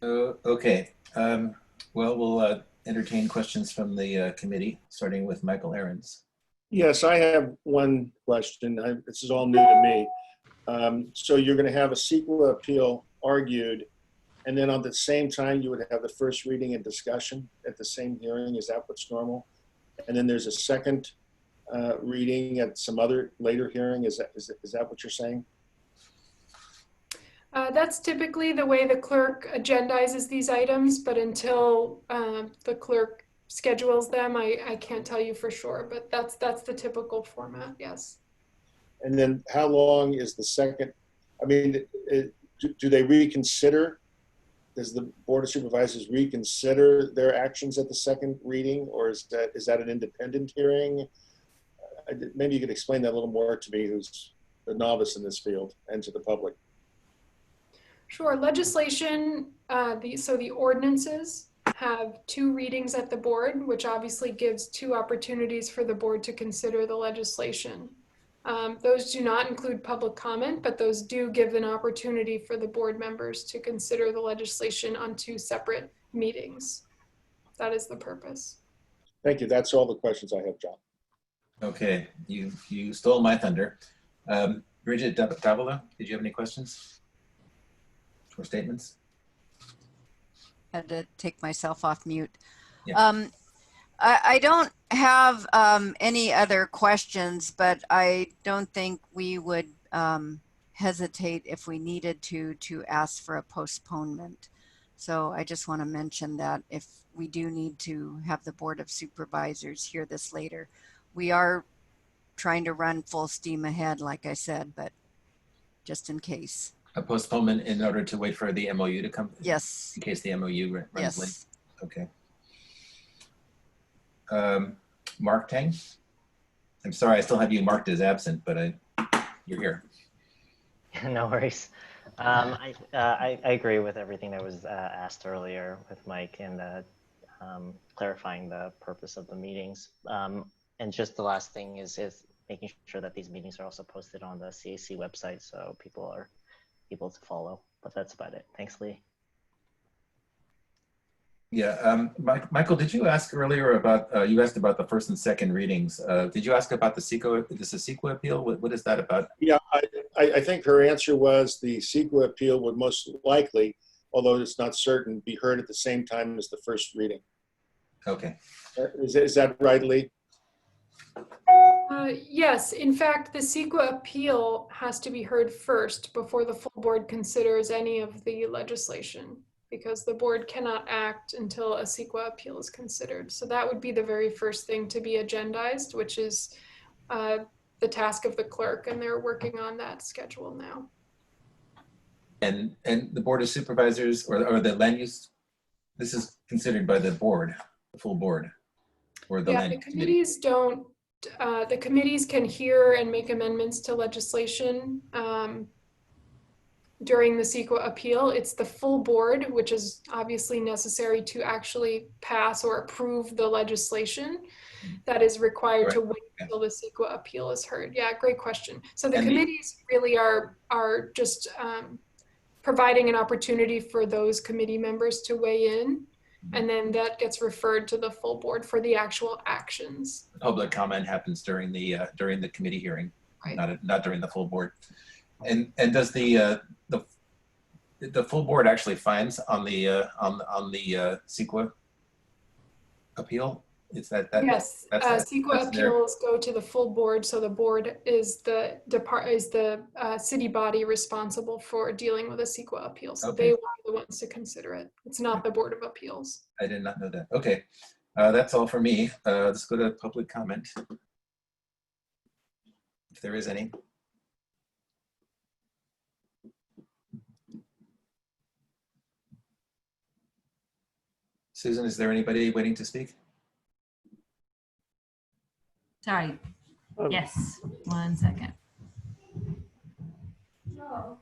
Okay. Well, we'll entertain questions from the committee, starting with Michael Ahrens. Yes, I have one question. This is all new to me. So you're going to have a CEQA appeal argued, and then on the same time, you would have the first reading and discussion at the same hearing. Is that what's normal? And then there's a second reading at some other later hearing. Is that what you're saying? That's typically the way the clerk agendizes these items, but until the clerk schedules them, I can't tell you for sure, but that's the typical format, yes. And then how long is the second? I mean, do they reconsider? Does the Board of Supervisors reconsider their actions at the second reading, or is that an independent hearing? Maybe you could explain that a little more to me, who's a novice in this field, and to the public. Sure. Legislation, so the ordinances have 2 readings at the board, which obviously gives 2 opportunities for the board to consider the legislation. Those do not include public comment, but those do give an opportunity for the board members to consider the legislation on 2 separate meetings. That is the purpose. Thank you. That's all the questions I have, John. Okay, you stole my thunder. Bridget Davila, did you have any questions or statements? Had to take myself off mute. Yeah. I don't have any other questions, but I don't think we would hesitate if we needed to ask for a postponement. So I just want to mention that if we do need to have the Board of Supervisors hear this later, we are trying to run full steam ahead, like I said, but just in case. A postponement in order to wait for the MOU to come? Yes. In case the MOU runs Yes. late? Okay. Mark Tang? I'm sorry, I still have you marked as absent, but you're here. No worries. I agree with everything that was asked earlier with Mike and clarifying the purpose of the meetings. And just the last thing is making sure that these meetings are also posted on the CAC website so people are able to follow. But that's about it. Thanks, Lee. Yeah, Michael, did you ask earlier about, you asked about the first and second readings. Did you ask about the CEQA, this is CEQA appeal? What is that about? Yeah, I think her answer was the CEQA appeal would most likely, although it's not certain, be heard at the same time as the first reading. Okay. Is that right, Lee? Yes, in fact, the CEQA appeal has to be heard first before the full board considers any of the legislation, because the board cannot act until a CEQA appeal is considered. So that would be the very first thing to be agendized, which is the task of the clerk, and they're working on that schedule now. And the Board of Supervisors or the land use, this is considered by the board, the full board, or the land use committees don't. The committees can hear and make amendments to legislation during the CEQA appeal. It's the full board, which is obviously necessary to actually pass or approve the legislation, that is required to wait until the CEQA appeal is heard. Yeah, great question. So the committees really are just providing an opportunity for those committee members to weigh in. And then that gets referred to the full board for the actual actions. Public comment happens during the committee hearing, right. not during the full board. And does the full board actually finds on the CEQA appeal? Is that yes? CEQA appeals go to the full board, so the board is the city body responsible for dealing with a CEQA appeal. So they are the ones to consider it. It's not the Board of Appeals. I did not know that. Okay, That's all for me. Let's go to public comment, if there is any. Susan, is there anybody waiting to speak? Sorry. Yes, 1 second. Oh,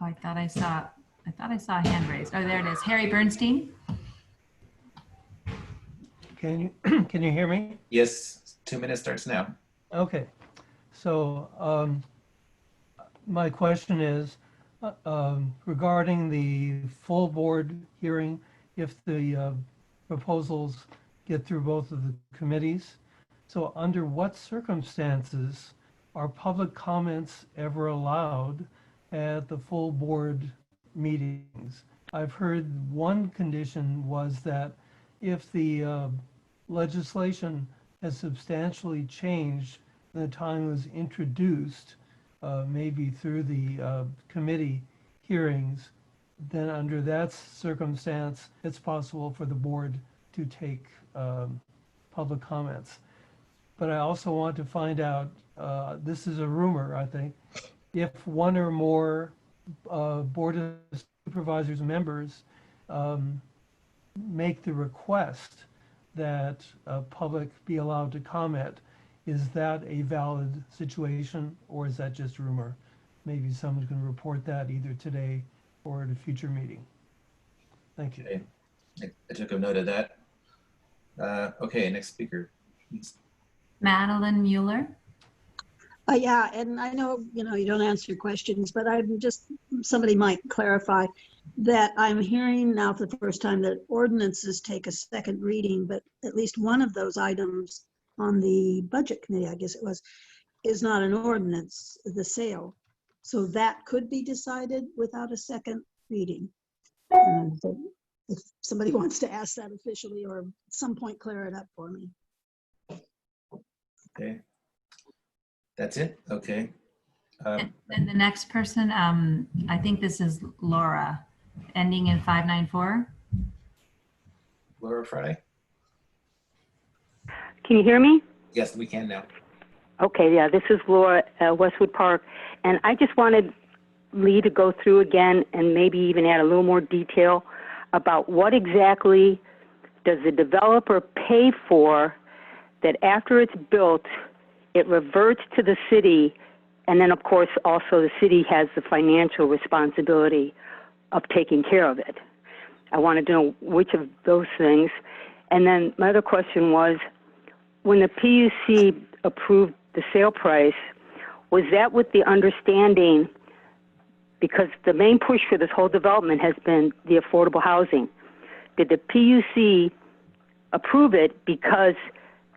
I thought I saw a hand raised. Oh, there it is. Harry Bernstein. Can you hear me? Yes, 2 minutes starts now. Okay. So my question is regarding the full board hearing, if the proposals get through both of the committees. So under what circumstances are public comments ever allowed at the full board meetings? I've heard one condition was that if the legislation has substantially changed from the time it was introduced, maybe through the committee hearings, then under that circumstance, it's possible for the board to take public comments. But I also want to find out, this is a rumor, I think, if one or more Board of Supervisors members make the request that public be allowed to comment, is that a valid situation or is that just rumor? Maybe someone can report that either today or at a future meeting. Thank you. Okay. I took a note of that. Okay, next speaker, please. Madeline Mueller. Yeah, and I know, you don't answer questions, but I'm just, somebody might clarify that I'm hearing now for the first time that ordinances take a second reading, but at least one of those items on the budget committee, I guess it was, is not an ordinance, the sale. So that could be decided without a second reading. So if somebody wants to ask that officially or at some point clear it up for me. Okay. That's it? Okay. And the next person, I think this is Laura, ending in 594. Laura Friday? Can you hear me? Yes, we can now. Okay, yeah, this is Laura, Westwood Park. And I just wanted Lee to go through again and maybe even add a little more detail about what exactly does the developer pay for that after it's built, it reverts to the city, and then of course also the city has the financial responsibility of taking care of it. I wanted to know which of those things. And then my other question was, when the PUC approved the sale price, was that with the understanding, because the main push for this whole development has been the affordable housing, did the PUC approve it because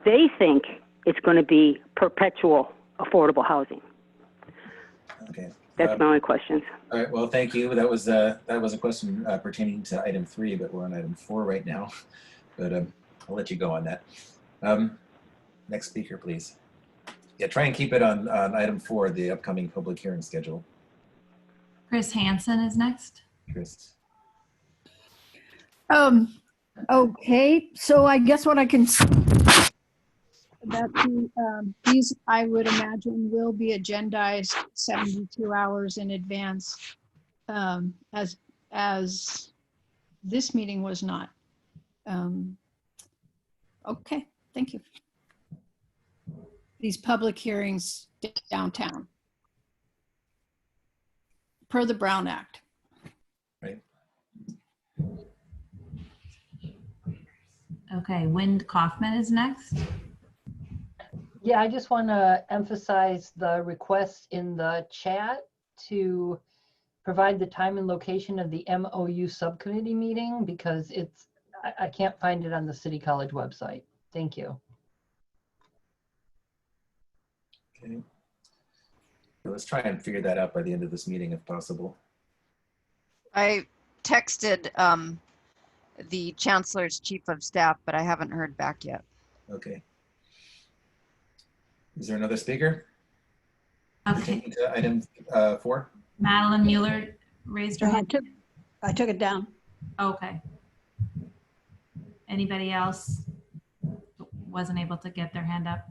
they think it's going to be perpetual affordable housing? Okay. That's my only questions. All right, well, thank you. That was a question pertaining to item 3, but we're on item 4 right now. But I'll let you go on that. Next speaker, please. Yeah, try and keep it on item 4, the upcoming public hearing schedule. Chris Hansen is next. Chris. Okay, so I guess what I can say that these, I would imagine, will be agendized 72 hours in advance, as this meeting was not. Okay, thank you. These public hearings downtown, per the Brown Act. Right. Okay, Wind Kaufman is next. Yeah, I just want to emphasize the request in the chat to provide the time and location of the MOU subcommittee meeting because I can't find it on the City College website. Thank you. Okay. So let's try and figure that out by the end of this meeting if possible. I texted the Chancellor's Chief of Staff, but I haven't heard back yet. Okay. Is there another speaker? Okay. To item 4? Madeline Mueller raised her hand. I took it down. Okay. Anybody else wasn't able to get their hand up?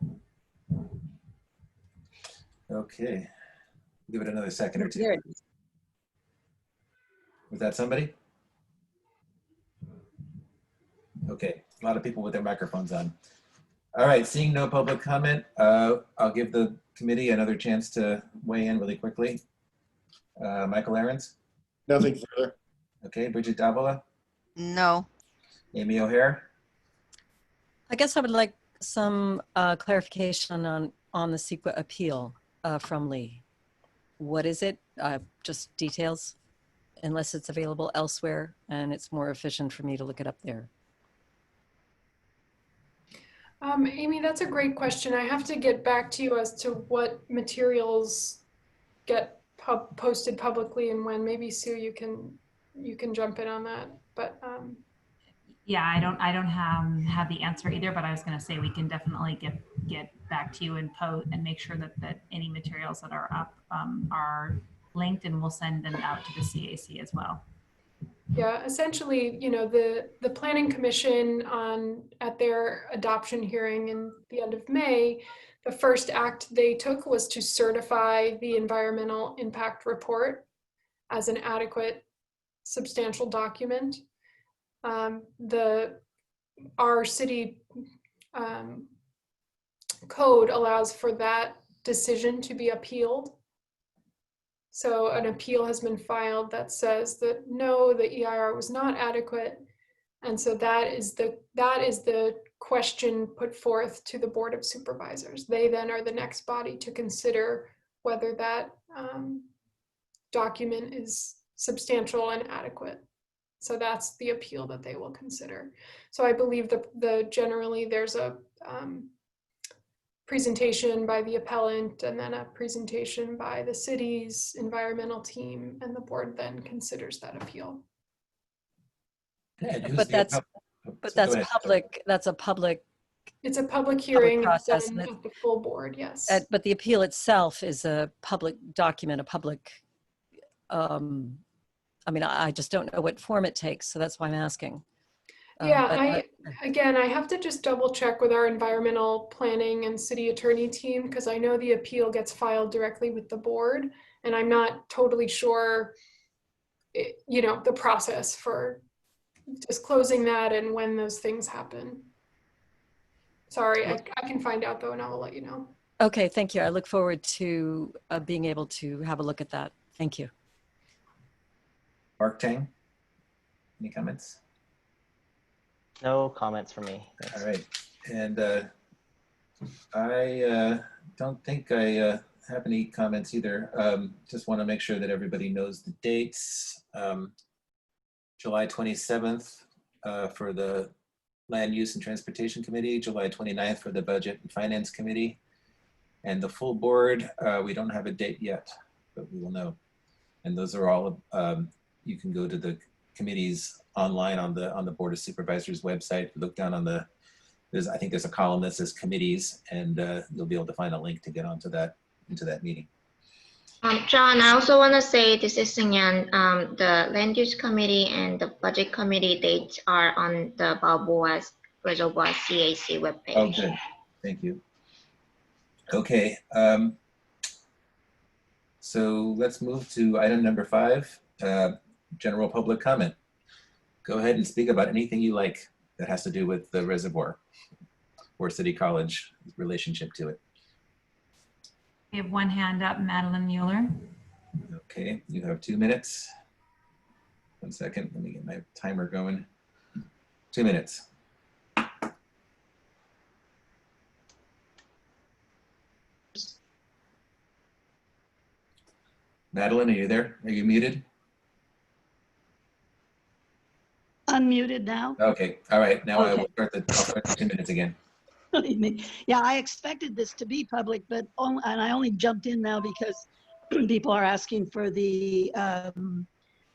Okay, give it another second or two. There it is. Was that somebody? Okay, a lot of people with their microphones on. All right, seeing no public comment, I'll give the committee another chance to weigh in really quickly. Michael Ahrens? Nothing further. Okay, Bridget Davila? No. Amy O'Hare? I guess I would like some clarification on the CEQA appeal from Lee. What is it? Just details, unless it's available elsewhere and it's more efficient for me to look it up there. Amy, that's a great question. I have to get back to you as to what materials get posted publicly and when. Maybe Sue, you can jump in on that. But Yeah, I don't have the answer either, but I was going to say we can definitely get back to you and make sure that any materials that are up are linked, and we'll send them out to the CAC as well. yeah, essentially, you know, the Planning Commission at their adoption hearing in the end of May, the first act they took was to certify the environmental impact report as an adequate, substantial document. Our city code allows for that decision to be appealed. So an appeal has been filed that says that no, the EIR was not adequate. And so that is the question put forth to the Board of Supervisors. They then are the next body to consider whether that document is substantial and adequate. So that's the appeal that they will consider. So I believe generally there's a presentation by the appellant and then a presentation by the city's environmental team, and the board then considers that appeal. But that's public. That's a public. It's a public hearing process. Done at the full board, yes. But the appeal itself is a public document, a public. I mean, I just don't know what form it takes, so that's why I'm asking. Yeah, again, I have to just double check with our environmental planning and city attorney team, because I know the appeal gets filed directly with the board, and I'm not totally sure, you know, the process for disclosing that and when those things happen. Sorry, I can find out though, and I will let you know. Okay, thank you. I look forward to being able to have a look at that. Thank you. Mark Tang, any comments? No comments from me. All right, and I don't think I have any comments either. Just want to make sure that everybody knows the dates. July 27th for the Land Use and Transportation Committee, July 29th for the Budget and Finance Committee, and the full board. We don't have a date yet, but we will know. And those are all, you can go to the committees online on the Board of Supervisors website. Look down on I think there's a column that says committees, and you'll be able to find a link to get into that meeting. John, I also want to say, this is Singyan, the Land Use Committee and the Budget Committee dates are on the Balboa Reservoir CAC webpage. Oh, good. Thank you. Okay. So let's move to item number 5, general public comment. Go ahead and speak about anything you like that has to do with the reservoir or City College relationship to it. We have one hand up, Madeline Mueller. Okay, you have 2 minutes. 1 second, let me get my timer going. 2 minutes. Madeline, are you there? Are you muted? Unmuted now. Okay, all right. Now Okay. I will start the 2 minutes again. Yeah, I expected this to be public, and I only jumped in now because people are asking for the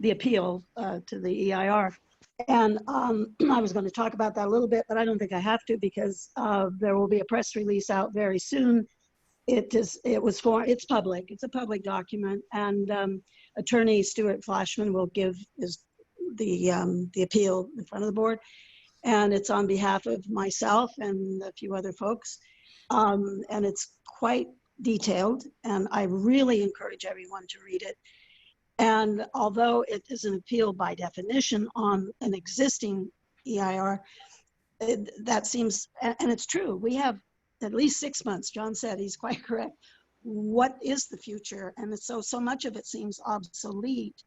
appeal to the EIR. And I was going to talk about that a little bit, but I don't think I have to, because there will be a press release out very soon. It's public. It's a public document, and Attorney Stuart Flashman will give the appeal in front of the board. And it's on behalf of myself and a few other folks. And it's quite detailed, and I really encourage everyone to read it. And although it is an appeal by definition on an existing EIR, that seems, and it's true, we have at least 6 months. John said, he's quite correct. What is the future? And so much of it seems obsolete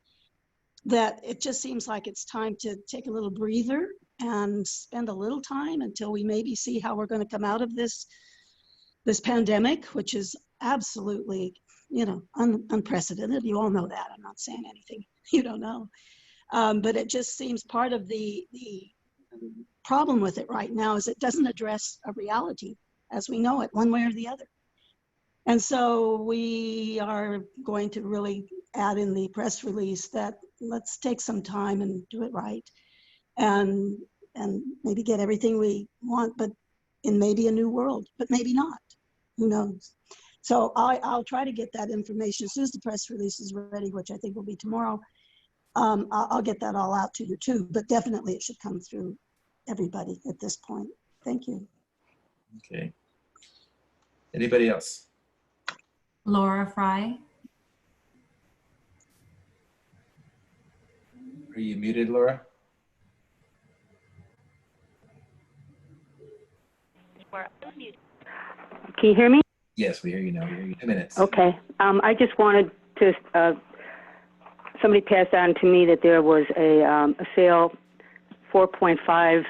that it just seems like it's time to take a little breather and spend a little time until we maybe see how we're going to come out of this pandemic, which is absolutely, unprecedented. You all know that. I'm not saying anything you don't know. But it just seems part of the problem with it right now is it doesn't address a reality as we know it, one way or the other. And so we are going to really add in the press release that let's take some time and do it right, and maybe get everything we want, but in maybe a new world, but maybe not. Who knows? So I'll try to get that information as soon as the press release is ready, which I think will be tomorrow. I'll get that all out to you too, but definitely it should come through everybody at this point. Thank you. Okay. Anybody else? Laura Fry. Are you muted, Laura? Can you hear me? Yes, we hear you now. We hear you. 2 minutes. Okay. I just wanted to, somebody passed on to me that there was a sale, 4.5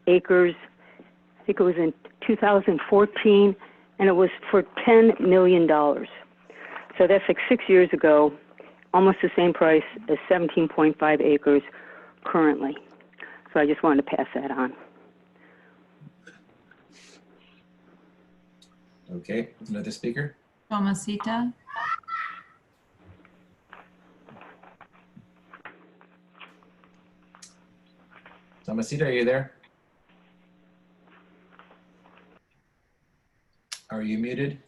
acres. I think it was in 2014, and it was for $10 million. So that's like 6 years ago, almost the same price as 17.5 acres currently. So I just wanted to pass that on. Okay, another speaker? Tomasita. Tomasita, are you there? Are you muted?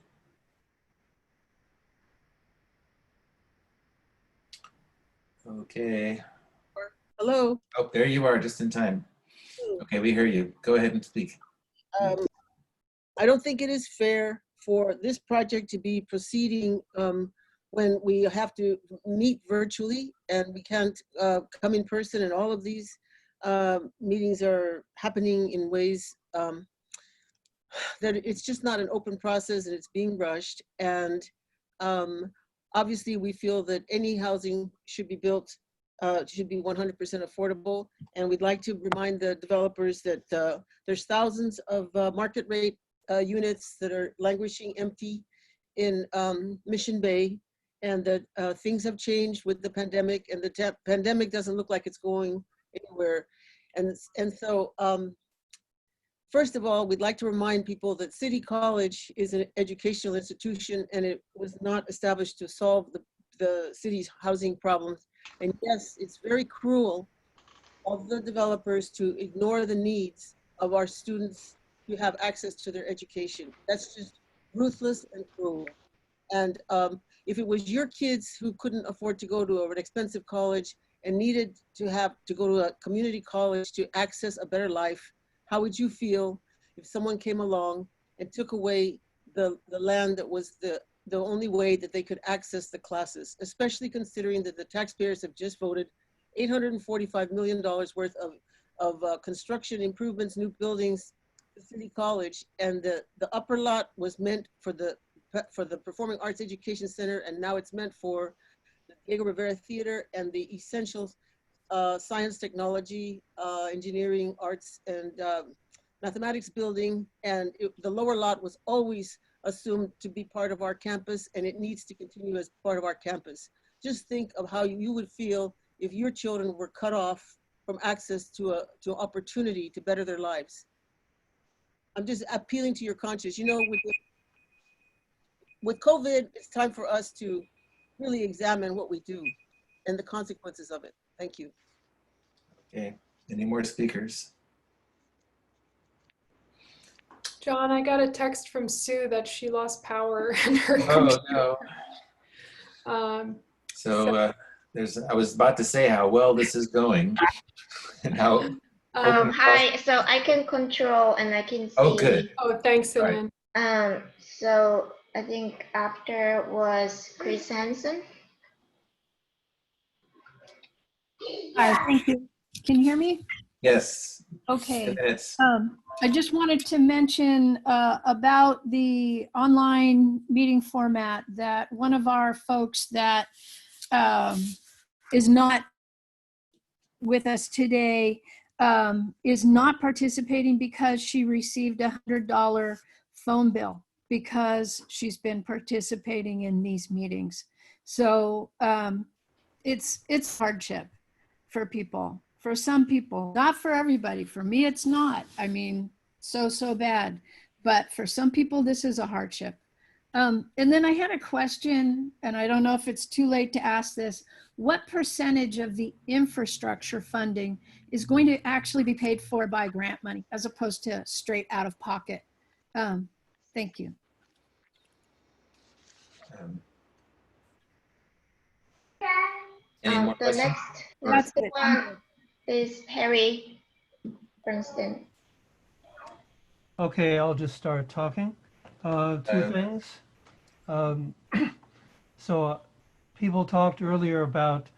Okay. Hello. Oh, there you are, just in time. Okay, we hear you. Go ahead and speak. I don't think it is fair for this project to be proceeding when we have to meet virtually and we can't come in person, and all of these meetings are happening in ways that it's just not an open process and it's being rushed. And obviously we feel that any housing should be built, should be 100% affordable. And we'd like to remind the developers that there's thousands of market rate units that are languishing empty in Mission Bay, and that things have changed with the pandemic, and the pandemic doesn't look like it's going anywhere. And so first of all, we'd like to remind people that City College is an educational institution, and it was not established to solve the city's housing problems. And yes, it's very cruel of the developers to ignore the needs of our students to have access to their education. That's just ruthless and cruel. And if it was your kids who couldn't afford to go to an expensive college and needed to have to go to a community college to access a better life, how would you feel if someone came along and took away the land that was the only way that they could access the classes, especially considering that the taxpayers have just voted $845 million worth of construction improvements, new buildings, the City College, and the upper lot was meant for the Performing Arts Education Center, and now it's meant for the Diego Rivera Theater and the essential science, technology, engineering, arts, and mathematics building. And the lower lot was always assumed to be part of our campus, and it needs to continue as part of our campus. Just think of how you would feel if your children were cut off from access to an opportunity to better their lives. I'm just appealing to your conscience. You know, with COVID, it's time for us to really examine what we do and the consequences of it. Thank you. Okay, any more speakers? John, I got a text from Sue that she lost power in her Oh, computer. no. I was about to say how well this is going and how Hi, so I can control and I can see. Oh, good. Oh, thanks, All right. Sinan. So I think after was Chris Hansen. Hi, thank you. Can you hear me? Yes. Okay. 2 minutes. I just wanted to mention about the online meeting format that one of our folks that is not with us today is not participating because she received a $100 phone bill because she's been participating in these meetings. So it's hardship for people, for some people, not for everybody. For me, it's not. I mean, so bad. But for some people, this is a hardship. And then I had a question, and I don't know if it's too late to ask this. What percentage of the infrastructure funding is going to actually be paid for by grant money as opposed to straight out of pocket? Thank you. Any more The questions? next one is Harry Bernstein. Okay, I'll just start talking. Two things. So people talked earlier about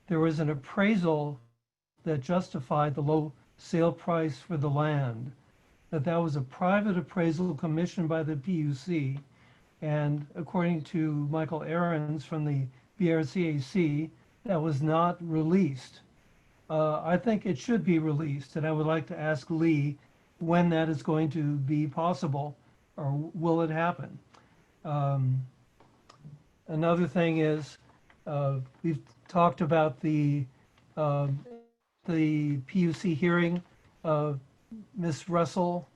there was an appraisal that justified the low sale price for the land, that was a private appraisal commissioned by the PUC. And according to Michael Ahrens from the BRCAC, that was not released. I think it should be released, and I would like to ask Lee when that is going to be possible, or will it happen? Another thing is, we've talked about the PUC hearing. Ms. Russell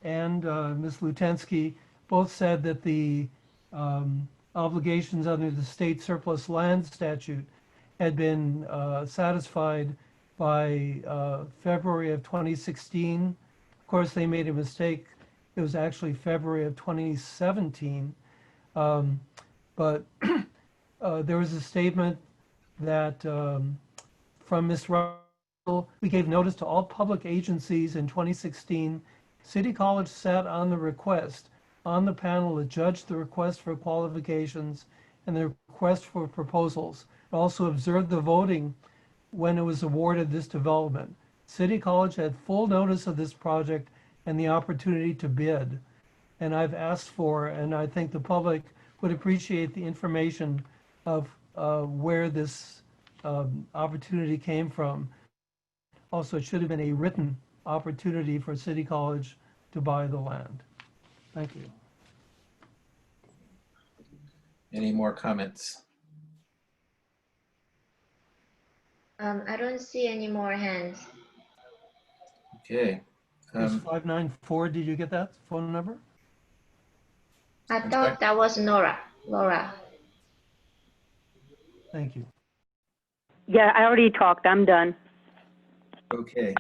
and Ms. Lutensky both said that the obligations under the state surplus land statute had been satisfied by February of 2016. Of course, they made a mistake. It was actually February of 2017. But there was a statement that from Ms. Russell, we gave notice to all public agencies in 2016. City College sat on the request on the panel that judged the request for qualifications and the request for proposals. It also observed the voting when it was awarded this development. City College had full notice of this project and the opportunity to bid. And I've asked for, and I think the public would appreciate the information of where this opportunity came from. Also, it should have been a written opportunity for City College to buy the land. Thank you. Any more comments? I don't see any more hands. Okay. It's 594. Did you get that phone number? I thought that was Laura. Thank you. Yeah, I already talked. I'm done. Okay.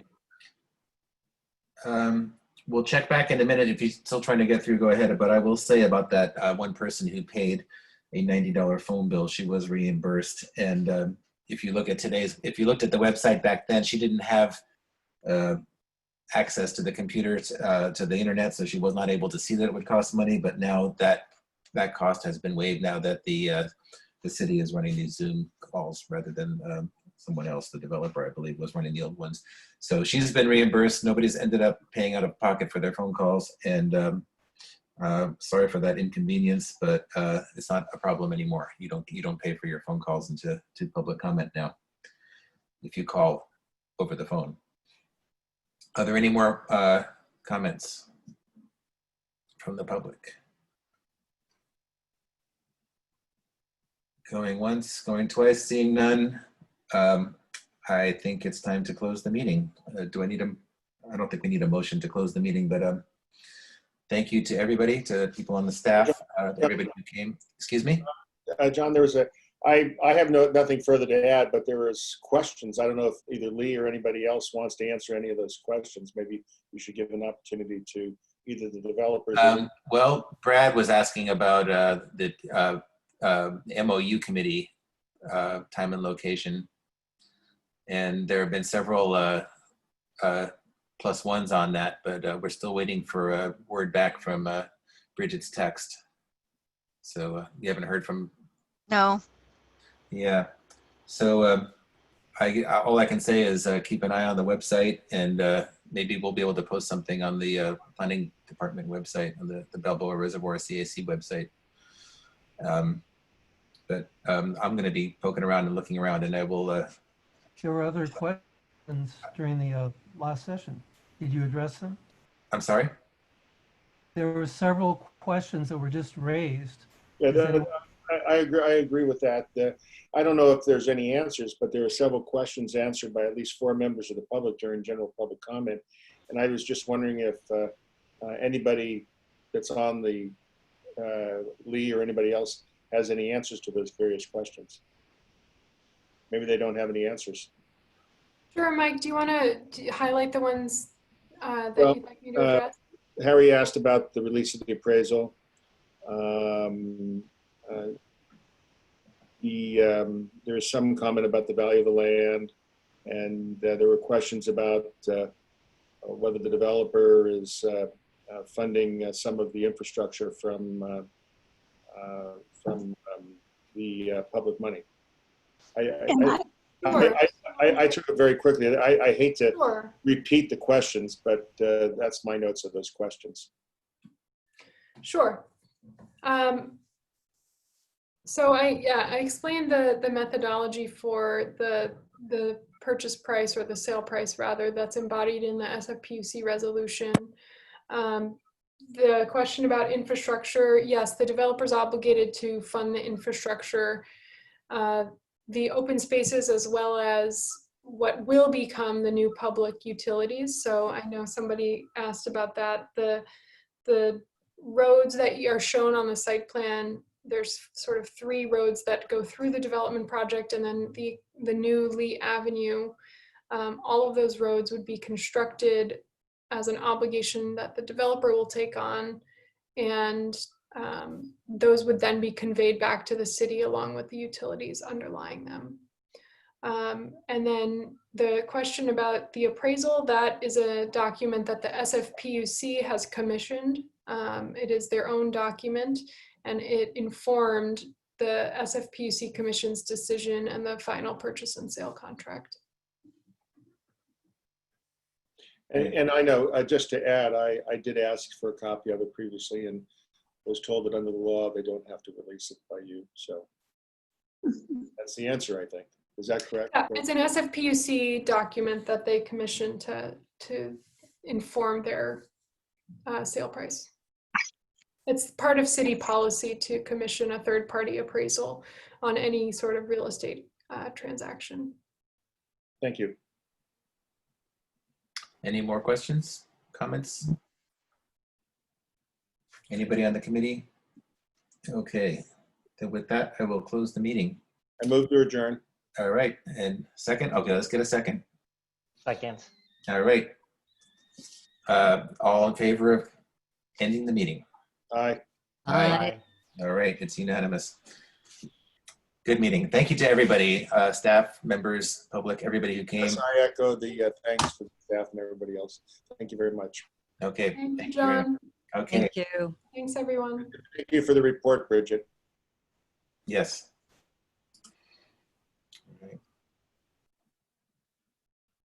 We'll check back in a minute. If you're still trying to get through, go ahead. But I will say about that one person who paid a $90 phone bill, she was reimbursed. And if you look at if you looked at the website back then, she didn't have access to the computers, to the internet, so she was not able to see that it would cost money. But now that cost has been waived now that the city is running these Zoom calls rather than someone else, the developer, I believe, was running the old ones. So she's been reimbursed. Nobody's ended up paying out of pocket for their phone calls. And sorry for that inconvenience, but it's not a problem anymore. You don't pay for your phone calls into public comment now if you call over the phone. Are there any more comments from the public? Going once, going twice, seeing none. I think it's time to close the meeting. I don't think we need a motion to close the meeting, but thank you to everybody, to people on the staff, everybody who came. Excuse me? John, I have nothing further to add, but there was questions. I don't know if either Lee or anybody else wants to answer any of those questions. Maybe we should give an opportunity to either the developers. Well, Brad was asking about the MOU committee time and location. And there have been several plus ones on that, but we're still waiting for a word back from Bridget's text. So you haven't heard from? No. Yeah. So all I can say is keep an eye on the website, and maybe we'll be able to post something on the planning department website, on the Balboa Reservoir CAC website. But I'm going to be poking around and looking around, and I will. There were other questions during the last session. Did you address them? I'm sorry? There were several questions that were just raised. Yeah, I agree with that. I don't know if there's any answers, but there are several questions answered by at least 4 members of the public during general public comment. And I was just wondering if anybody that's on the Lee or anybody else has any answers to those various questions. Maybe they don't have any answers. Sure, Mike, do you want to highlight the ones that Well, you'd like me to address? Harry asked about the release of the appraisal. There's some comment about the value of the land, and there were questions about whether the developer is funding some of the infrastructure from the public money. I took it very quickly. I hate to repeat the questions, but that's my notes of those questions. Sure. So I explained the methodology for the purchase price, or the sale price rather, that's embodied in the SFPUC resolution. The question about infrastructure, yes, the developer's obligated to fund the infrastructure, the open spaces, as well as what will become the new public utilities. So I know somebody asked about that. The roads that are shown on the site plan, there's sort of 3 roads that go through the development project, and then the new Lee Avenue. All of those roads would be constructed as an obligation that the developer will take on, and those would then be conveyed back to the city along with the utilities underlying them. And then the question about the appraisal, that is a document that the SFPUC has commissioned. It is their own document, and it informed the SFPUC Commission's decision and the final purchase and sale contract. And I know, just to add, I did ask for a copy of it previously and was told that under the law, they don't have to release it by you. So that's the answer, I think. Is that correct? Yeah, it's an SFPUC document that they commissioned to inform their sale price. It's part of city policy to commission a third-party appraisal on any sort of real estate transaction. Thank you. Any more questions, comments? Anybody on the committee? Okay, then with that, I will close the meeting. I move to adjourn. All right, and second? Okay, let's get a second. Second. All right. All in favor of ending the meeting? Aye. Aye. All right, it's unanimous. Good meeting. Thank you to everybody, staff, members, public, everybody who came. Yes, I echo the thanks to the staff and everybody else. Thank you very much. Okay. Thank you, John. Okay. Thank you. Thanks, everyone. Thank you for the report, Bridget. Yes.